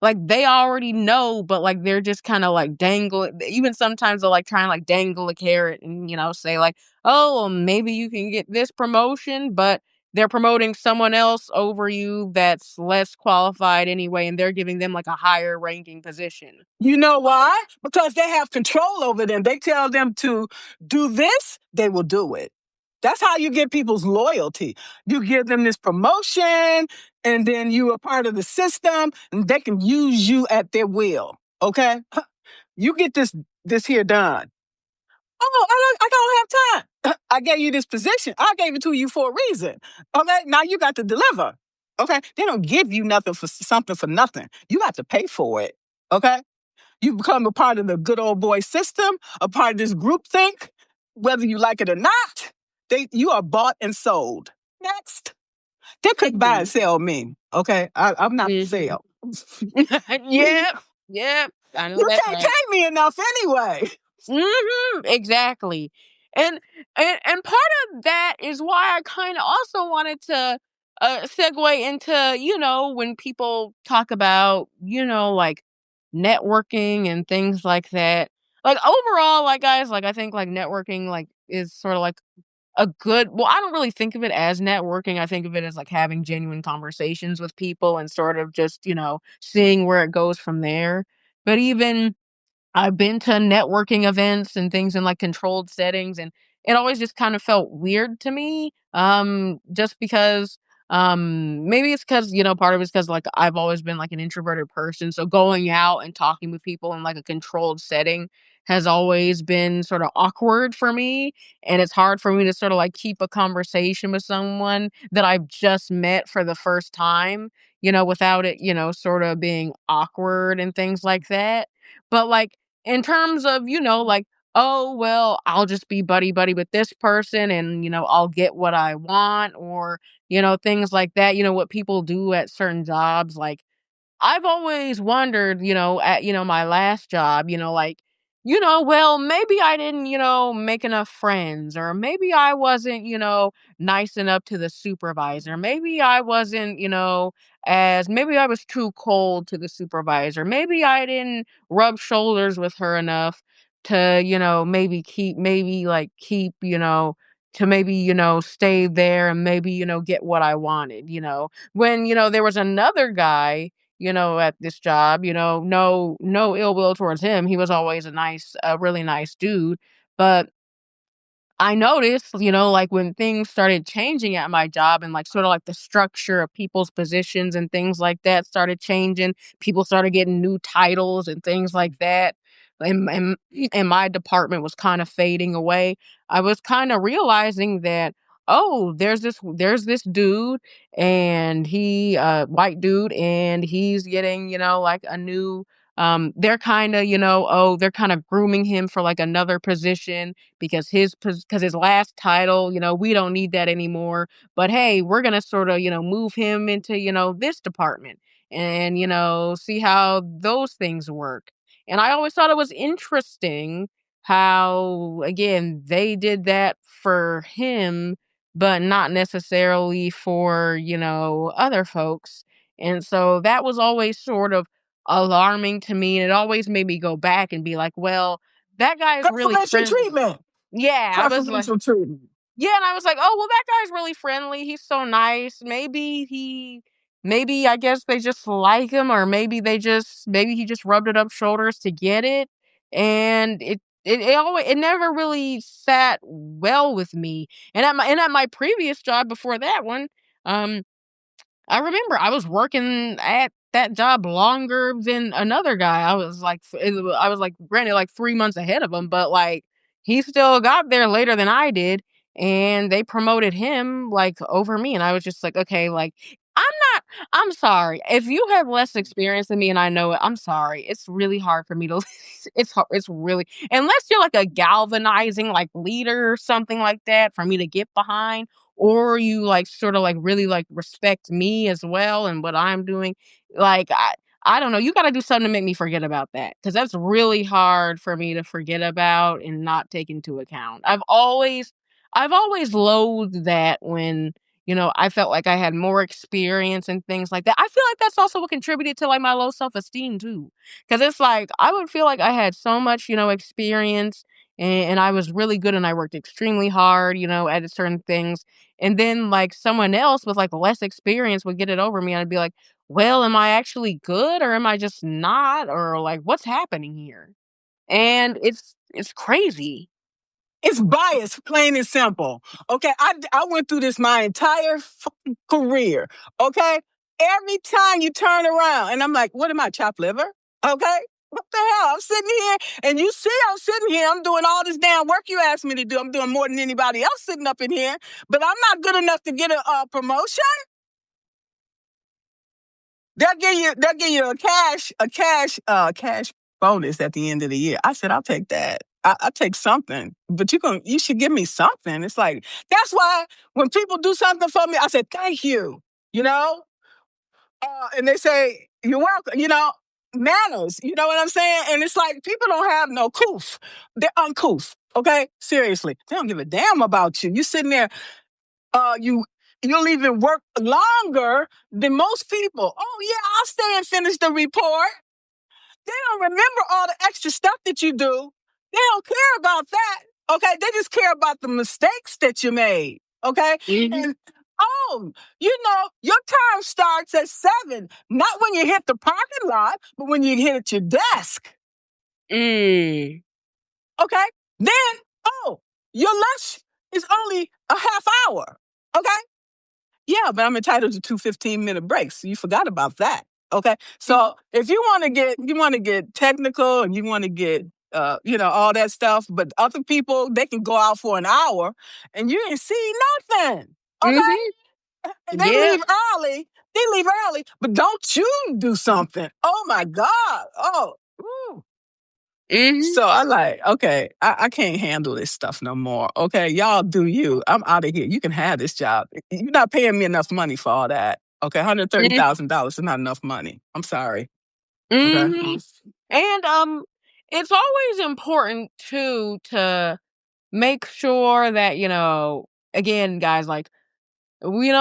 they already know, but like they're just kind of like dangle. Even sometimes they'll like try and like dangle a carrot and say like, oh, well, maybe you can get this promotion, but they're promoting someone else over you that's less qualified anyway, and they're giving them like a higher ranking position. You know why? Because they have control over them. They tell them to do this, they will do it. That's how you get people's loyalty. You give them this promotion, and then you are part of the system, and they can use you at their will. Okay? You get this here done. Oh, I don't have time. I gave you this position. I gave it to you for a reason. Okay, now you got to deliver. Okay, they don't give you nothing for something for nothing. You have to pay for it. Okay, you become a part of the good old boy system, a part of this group think, whether you like it or not. You are bought and sold. Next, they couldn't buy and Mhm. sell me. Okay, I'm not for Mhm. sale. Yep. Yep. I know You that's can't right. pay me enough anyway. Exactly. And, and part of that is why I kind of also wanted to segue into, when people talk about, like networking and things like that. Like overall, like guys, like I think like networking like is sort of like a good, well, I don't really think of it as networking. I think of it as like having genuine conversations with people and sort of just, seeing where it goes from there. But even I've been to networking events and things in like controlled settings, and it always just kind of felt weird to me. Just because maybe it's because, part of it's because like I've always been like an introverted person. So going out and talking with people in like a controlled setting has always been sort of awkward for me. And it's hard for me to sort of like keep a conversation with someone that I've just met for the first time, without it, sort of being awkward and things like that. But like in terms of, like, oh, well, I'll just be buddy buddy with this person and, I'll get what I want, or, things like that, what people do at certain jobs. Like, I've always wondered, at, my last job, like, well, maybe I didn't, make enough friends, or maybe I wasn't, nice enough to the supervisor. Maybe I wasn't, maybe I was too cold to the supervisor. Maybe I didn't rub shoulders with her enough to, to maybe, stay there and maybe, get what I wanted, when, there was another guy, at this job, no ill will towards him. He was always a really nice dude. But I noticed, like when things started changing at my job and like sort of like the structure of people's positions and things like that started changing, people started getting new titles and things like that. And my department was kind of fading away. I was kind of realizing that, oh, there's this dude, and he white dude, and he's getting, like a new they're kind of, they're kind of grooming him for like another position because his last title, we don't need that anymore. But hey, we're gonna sort of, move him into, this department and, see how those things work. And I always thought it was interesting how, again, they did that for him, but not necessarily for, other folks. And so that was always sort of alarming to me. And it always made me go back and be like, well, that guy is really Preferential friendly. treatment. Yeah, I was like, Preferential treatment. yeah, and I was like, "Oh, well, that guy's really friendly. He's so nice. Maybe I guess they just like him, or maybe he just rubbed it up shoulders to get it." And it never really sat well with me. And at my previous job before that one, um I remember I was working at that job longer than another guy. I was like, granted, like 3 months ahead of him, but like he still got there later than I did, and they promoted him like over me, and I was just like, okay, like I'm I'm sorry. If you have less experience than me and I know it, I'm sorry. It's really hard for me to it's really unless you're like a galvanizing like leader or something like that for me to get behind, or you like sort of like really like respect me as well and what I'm doing. Like I don't know. You got to do something to make me forget about that because that's really hard for me to forget about and not take into account. I've always loathed that when I felt like I had more experience and things like that. I feel like that's also what contributed to like my low self-esteem too. Cause it's like I would feel like I had so much, experience and I was really good and I worked extremely hard, at certain things. And then like someone else with like less experience would get it over me and I'd be like, well, am I actually good or am I just not? Or like what's happening here? And it's crazy. It's bias, plain and simple. Okay, I went through this my entire fucking career. Okay, every time you turn around, and I'm like, what am I, chopped liver? Okay, what the hell? I'm sitting here, and you see, I'm sitting here. I'm doing all this damn work you asked me to do. I'm doing more than anybody else sitting up in here, but I'm not good enough to get a promotion. They'll give you a cash bonus at the end of the year. I said, I'll take that. I'll take something, but you should give me something. It's like that's why when people do something for me, I said thank you. You know, and they say you're welcome. Manners. You know what I'm saying? And it's like people don't have no coof. They're uncouth. Okay, seriously, they don't give a damn about you. You sitting there you you'll even work longer than most people. Oh yeah, I'll stay and finish the report. They don't remember all the extra stuff that you do. They don't care about that. Okay, they just care about the mistakes that you made. Okay, Mhm. and oh, your term starts at 7, not when you hit the parking lot, but when you hit at your desk. Mm. Okay, then your lunch is only a half hour. Okay. Yeah, but I'm entitled to two 15-minute breaks. So you forgot about that. Okay. So if you want to get technical and you want to get all that stuff, but other people they can go out for an hour and you ain't see nothing. Okay. Mhm. And they Yep. leave early. They leave early, but don't you do something. Oh my God. Oh. Ooh. Mhm. So okay, I can't handle this stuff no more. Okay, y'all do you. I'm out of here. You can have this job. You're not paying me enough money for all that. Okay, Mhm. $130,000 is not enough money. I'm sorry. Okay. Mhm. And it's always important too to make sure that, again, guys, like maybe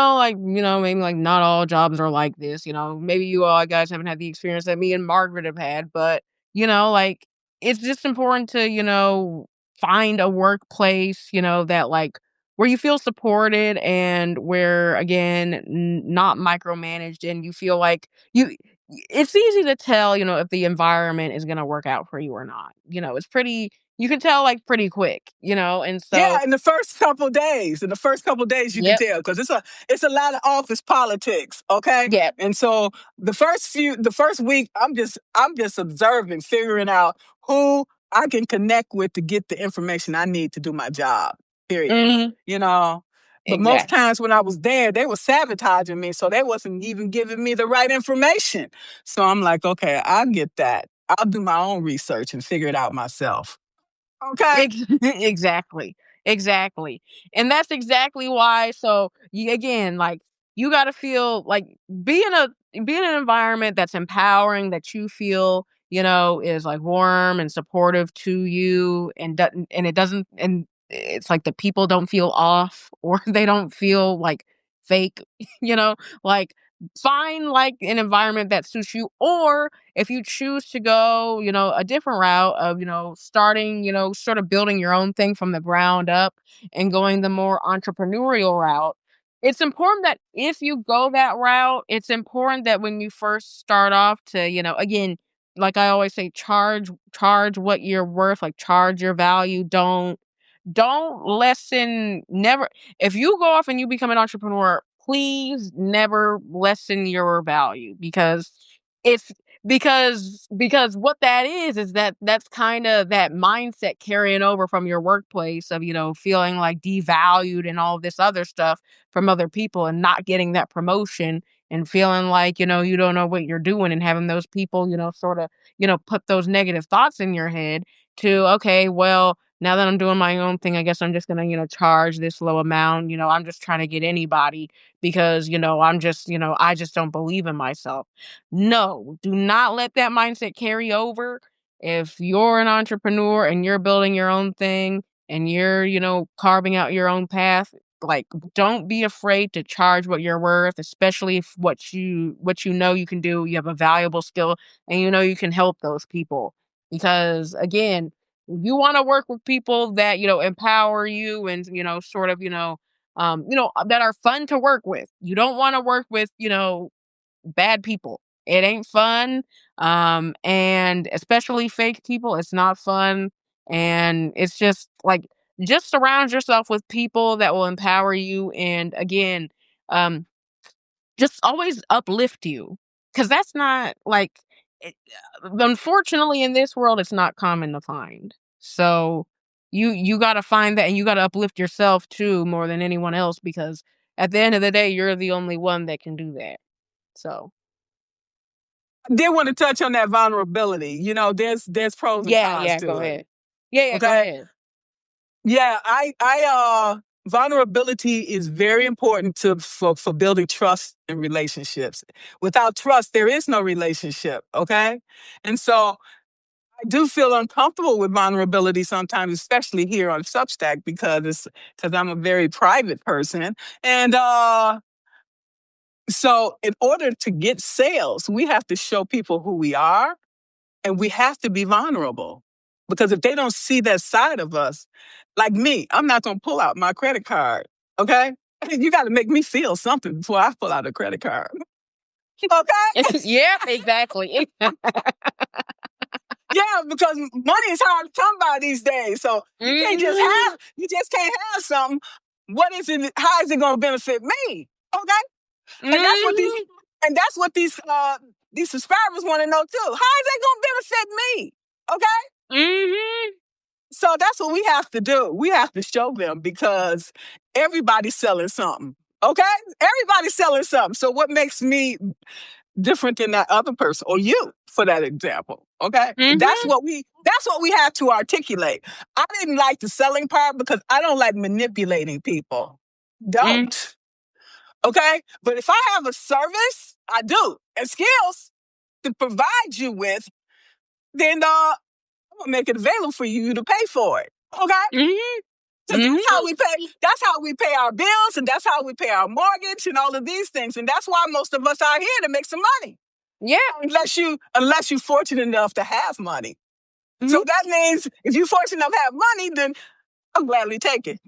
like not all jobs are like this. Maybe you all guys haven't had the experience that me and Margaret have had, but like it's just important to, find a workplace, that like where you feel supported and where again not micromanaged and you feel like it's easy to tell, if the environment is going to work out for you or not. It's pretty you can tell like pretty quick, and so Yeah, in the first couple days, you can yep. tell because it's a lot of office politics. Okay, Yep. and so the first week, I'm just observing, figuring out who I can connect with to get the information I need to do my job. Period. Mhm. You know, but most Exactly. times when I was there, they were sabotaging me, so they wasn't even giving me the right information. So I'm like, okay, I'll get that. I'll do my own research and figure it out myself. Okay. Exactly. Exactly. And that's exactly why so you again, like you gotta feel like be in an environment that's empowering, that you feel, is like warm and supportive to you and it doesn't and it's like the people don't feel off or they don't feel like fake, you know, like find like an environment that suits you or if you choose to go, a different route of, starting, sort of building your own thing from the ground up and going the more entrepreneurial route, it's important that if you go that route, it's important that when you first start off to, again, like I always say, charge what you're worth, like charge your value. Don't lessen never if you go off and you become an entrepreneur, please never lessen your value because it's because what that is that's kind of that mindset carrying over from your workplace of, feeling like devalued and all this other stuff from other people and not getting that promotion and feeling like, you don't know what you're doing and having those people, sort of, put those negative thoughts in your head to, okay, well, now that I'm doing my own thing, I guess I'm just going to, charge this low amount. I'm just trying to get anybody because, I'm just, I just don't believe in myself. No, do not let that mindset carry over. If you're an entrepreneur and you're building your own thing and you're, carving out your own path, like don't be afraid to charge what you're worth, especially if what you know you can do, you have a valuable skill and you can help those people. Because again, you want to work with people that, empower you and, sort of, that are fun to work with. You don't want to work with, bad people. It ain't fun. And especially fake people, it's not fun. And it's just surround yourself with people that will empower you. And again, um, just always uplift you. Cause that's not it, unfortunately in this world, it's not common to find. So you got to find that and you got to uplift yourself too more than anyone else because at the end of the day, you're the only one that can do that. So. I did want to touch on that vulnerability. There's pros and Yeah, cons yeah, to go it. ahead. Yeah, go Okay. ahead. Yeah, vulnerability is very important for building trust in relationships. Without trust, there is no relationship. Okay. And so I do feel uncomfortable with vulnerability sometimes, especially here on Substack because I'm a very private person. And so in order to get sales, we have to show people who we are and we have to be vulnerable. Because if they don't see that side of us, like me, I'm not going to pull out my credit card. Okay. You got to make me feel something before I pull out a credit card. Okay. Yeah, exactly. Yeah, because money is hard to come by these days. So Mhm. you just can't have something. What is it? How is it going to benefit me? Okay. And that's what these, Mhm. and that's what these subscribers want to know too. How is that going to benefit me? Okay. Mhm. So that's what we have to do. We have to show them because everybody's selling something. Okay? Everybody's selling something. So what makes me different than that other person or you for that example? Okay? Mhm. That's what we have to articulate. I didn't like the selling part because I don't like manipulating people. Mhm. Don't. Okay? But if I have a service, I do, and skills to provide you with, then I'm gonna make it available for you to pay for it. Okay? Mhm. Because Mhm. that's how we pay our bills, and that's how we pay our mortgage and all of these things. And that's why most of us are here to make some money. Yeah. Unless you're fortunate enough to have money. Mhm. So that means if you're fortunate enough to have money, then I'll gladly take it.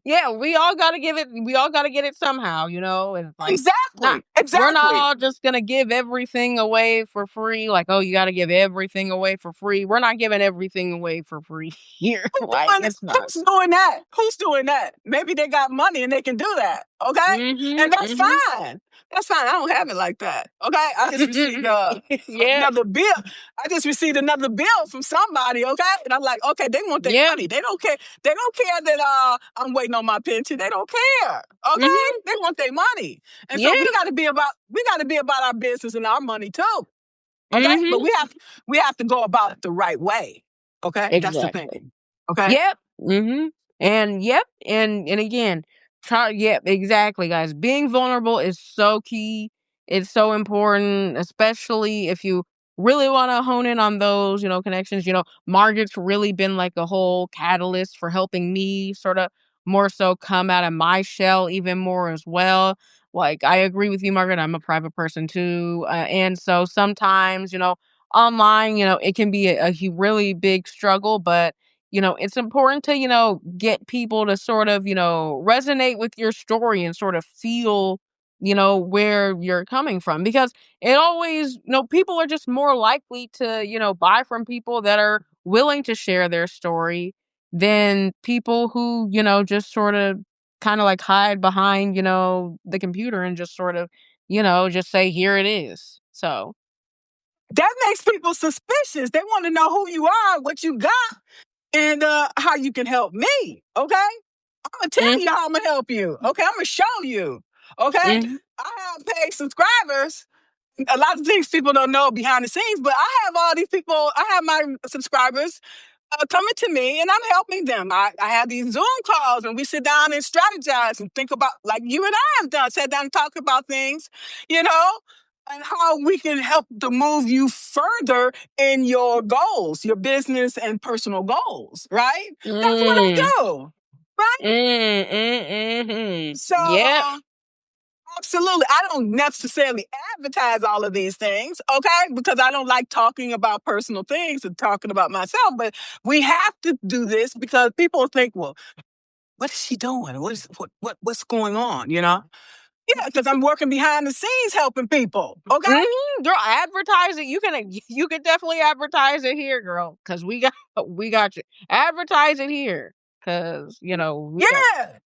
Yeah, we all gotta get it somehow, and like not Exactly. we're not Exactly. all just gonna give everything away for free, like, oh, you gotta give everything away for free. We're not giving everything away for free here. Like it's not. Who's doing that? Who's doing that? Maybe they got money and they can do that. Okay? Mhm. And that's Mhm. fine. That's fine. I don't have it like that. Okay? I just received Yeah. another bill. I just received another bill from somebody, okay? And I'm like, okay, they want their Yeah. money. They don't care. They don't care that I'm waiting on my pension. They don't care. Okay? Mhm. They want their money. And so Yeah. we gotta be about our business and our money too. Okay? But Mhm. we have to go about it the right way. Okay? That's the Exactly. thing. Okay? Yep. Mhm. And yep. And again, try yep, exactly, guys. Being vulnerable is so key. It's so important, especially if you really want to hone in on those, connections. Margaret's really been like a whole catalyst for helping me sort of more so come out of my shell even more as well. Like I agree with you, Margaret. I'm a private person too. And so sometimes, online, it can be a really big struggle, but it's important to, get people to sort of, resonate with your story and sort of feel, where you're coming from because it always, people are just more likely to, buy from people that are willing to share their story than people who, just sort of kind of like hide behind, the computer and just sort of, just say, here it is. So, That makes people suspicious. They want to know who you are, what you got, and how you can help me. Okay, I'm gonna tell mm, you how I'm gonna help you. Okay, I'm gonna show you. Okay, mhm, I have paid subscribers. A lot of things people don't know behind the scenes, but I have all these people. I have my subscribers coming to me and I'm helping them. I have these Zoom calls and we sit down and strategize and think about, like you and I have done, sat down and talk about things, you know, and how we can help to move you further in your goals, your business and personal goals, right? That's what I mm, do, right? mhm. So, Yep. absolutely. I don't necessarily advertise all of these things, okay? Because I don't like talking about personal things and talking about myself. But we have to do this because people think, well, what is she doing? What's going on? You know? Yeah, because I'm working behind the scenes helping people. Okay. Girl, advertise it. You can definitely advertise it here, girl, because we got you. Advertise it here, because we got. Yeah.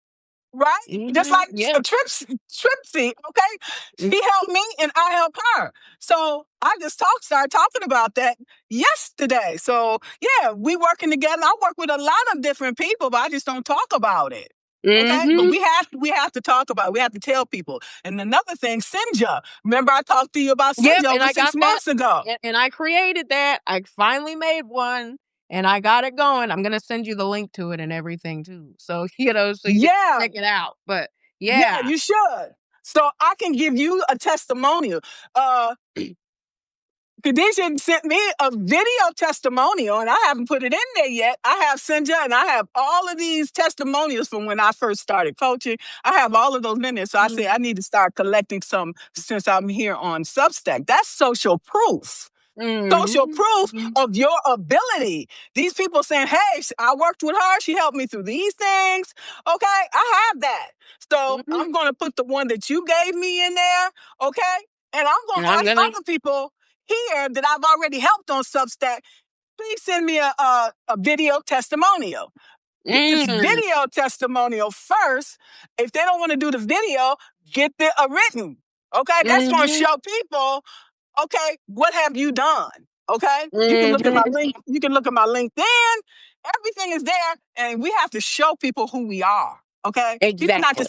Right? Just Mhm, like yeah. Tripsy, okay? She helped me and I helped her. So I just started talking about that yesterday. So yeah, we working together. I work with a lot of different people, but I just don't talk about it. Okay, but Mhm. we have to talk about it. We have to tell people. And another thing, Sinja. Remember I talked to you about Yep, Sinja and over I got six that, months ago. and I created that. I finally made one, and I got it going. I'm gonna send you the link to it and everything too, so so you can Yeah, check it out. But yeah, yeah. you should. So I can give you a testimonial. Uh, Khadijah sent me a video testimonial, and I haven't put it in there yet. I have Sinja, and I have all of these testimonials from when I first started coaching. I have all of those in there. So I said I need to start collecting some since I'm here on Substack. That's social proof. Social Mhm. proof Mhm. of your ability. These people saying, hey, I worked with her. She helped me through these things. Okay, I have that. So Mhm. I'm going to put the one that you gave me in there. Okay. And I'm going And to I'm ask gonna. other people here that I've already helped on Substack, please send me a video testimonial. Get this Mm. video testimonial first. If they don't want to do the video, get the written. Okay, that's going to Mhm. show people. Okay, what have you done? Okay, you can look at my Mhm. link. You can look at my LinkedIn. Everything is there, and we have to show people who we are. Okay, Exactly.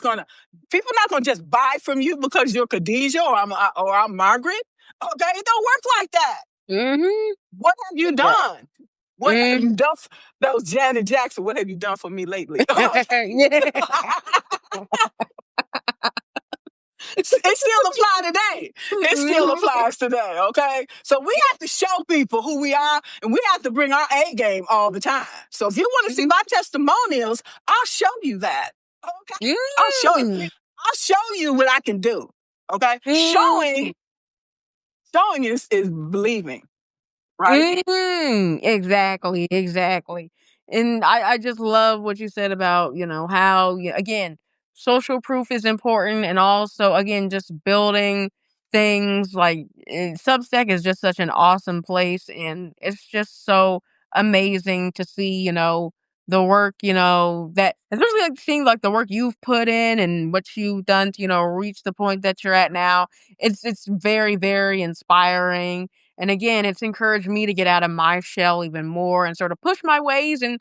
people not gonna just buy from you because you're Khadijah or I'm Margaret. Okay, it don't work like that. Mhm. What have you Yeah. done? What have you Mhm. done? That was Janet Jackson. What have you done for me lately? Yeah. It still applies today. It still Mhm. applies today. Okay, so we have to show people who we are, and we have to bring our A game all the time. So if you want to see Mhm. my testimonials, I'll show you that. Okay, I'll show you. Mm. I'll show you what I can do. Okay, Mm. showing is believing, right? Exactly, exactly. And I just love what you said about, how, again, social proof is important. And also, again, just building things like Substack is just such an awesome place. And it's just so amazing to see, the work, that especially like seeing like the work you've put in and what you've done to, reach the point that you're at now. It's very, very inspiring, and again, it's encouraged me to get out of my shell even more and sort of push my ways and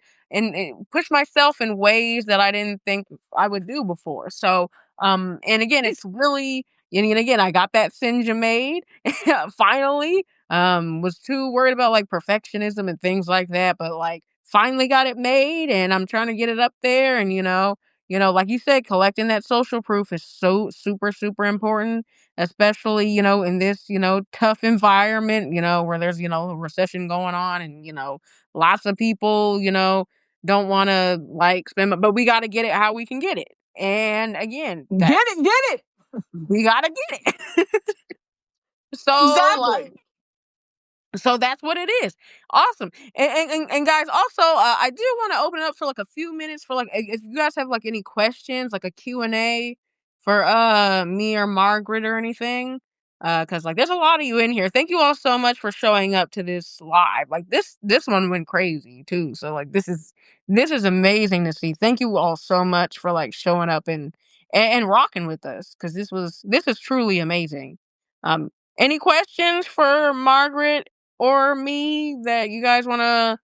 push myself in ways that I didn't think I would do before. So, and again, it's really, and again, I got that Sinja made finally. Was too worried about like perfectionism and things like that, but like finally got it made, and I'm trying to get it up there. And like you said, collecting that social proof is so super super important, especially, in this, tough environment, where there's, a recession going on and, lots of people, don't want to like spend, but we got to get it how we can get it. And again, Get it, get it. we got to get it. So like, Exactly. so that's what it is. Awesome. And guys, also, I do want to open it up for like a few minutes for like if you guys have like any questions, like a Q&A for me or Margaret or anything. Cuz like there's a lot of you in here. Thank you all so much for showing up to this live. Like this one went crazy too. So like this is amazing to see. Thank you all so much for like showing up and rocking with us, cuz this is truly amazing. Um Any questions for Margaret or me that you guys want to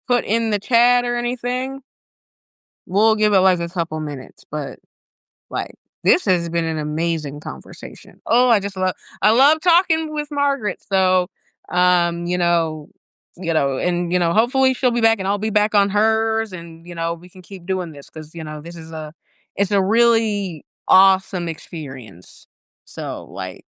put in the chat or anything? We'll give it like a couple minutes, but like this has been an amazing conversation. Oh, I love talking with Margaret. So, you know, and hopefully she'll be back and I'll be back on hers, and we can keep doing this because this is it's a really awesome experience. So like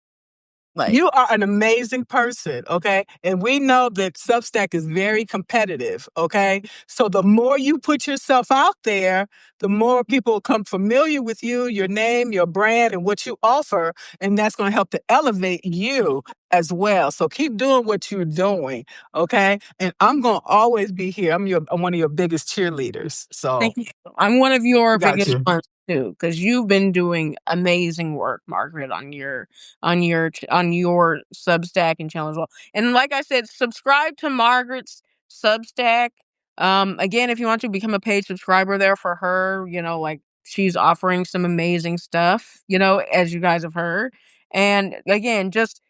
You are an amazing person, okay? And we know that Substack is very competitive, okay? So the more you put yourself out there, the more people come familiar with you, your name, your brand, and what you offer. And that's going to help to elevate you as well. So keep doing what you're doing, okay? And I'm going to always be here. I'm one of your biggest cheerleaders. So thank you. I'm one of your I got biggest you. ones too, because you've been doing amazing work, Margaret, on your Substack and channel as well. And like I said, subscribe to Margaret's Substack. Again, if you want to become a paid subscriber there for her, like she's offering some amazing stuff, as you guys have heard. And again, just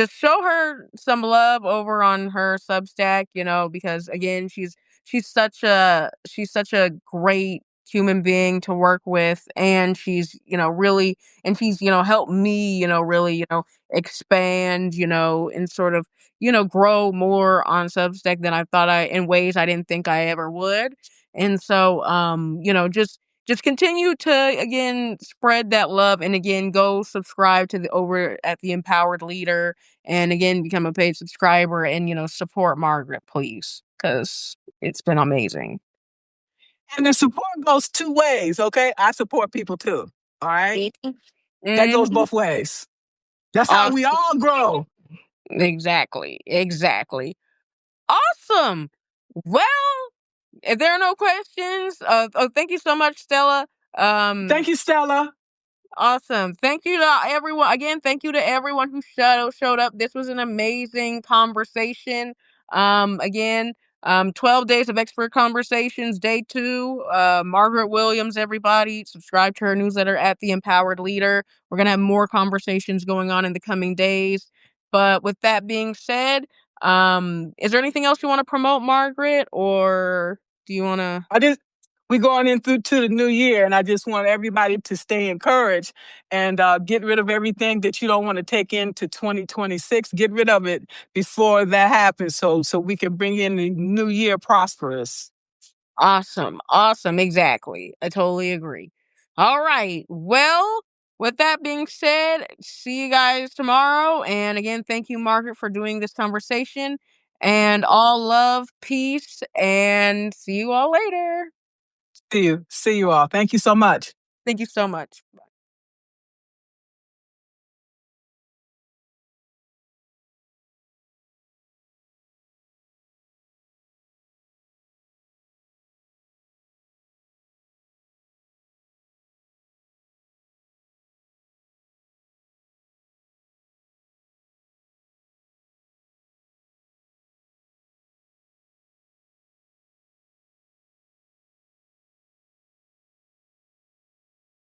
show her some love over on her Substack, because again, she's such a great human being to work with, and she's really, and she's helped me really expand and sort of grow more on Substack than I thought I in ways I didn't think I ever would. And so just continue to again spread that love, and again go subscribe to the over at the Empowered Leader, and again become a paid subscriber, and support Margaret, please, because it's been amazing. And the support goes two ways, okay? I support people too, all right? That goes Mhm. both ways. That's how we Awesome. all grow. Exactly. Exactly. Awesome. Well, if there are no questions, thank you so much, Stella. Thank Um, you, Stella. Awesome. Thank you to everyone. Again, thank you to everyone who showed up. This was an amazing conversation. Again, 12 days of expert conversations, day 2. Margaret Williams, everybody, subscribe to her newsletter at The Empowered Leader. We're gonna have more conversations going on in the coming days. But with that being said, is there anything else you want to promote, Margaret, or do you want to? I just we going in through to the new year, and I just want everybody to stay encouraged and get rid of everything that you don't want to take into 2026. Get rid of it before that happens, so we can bring in the new year prosperous. Awesome. Awesome. Exactly. I totally agree. All right. Well, with that being said, see you guys tomorrow. And again, thank you, Margaret, for doing this conversation. And all love, peace, and see you all later. See you all. Thank you so much. Thank you so much.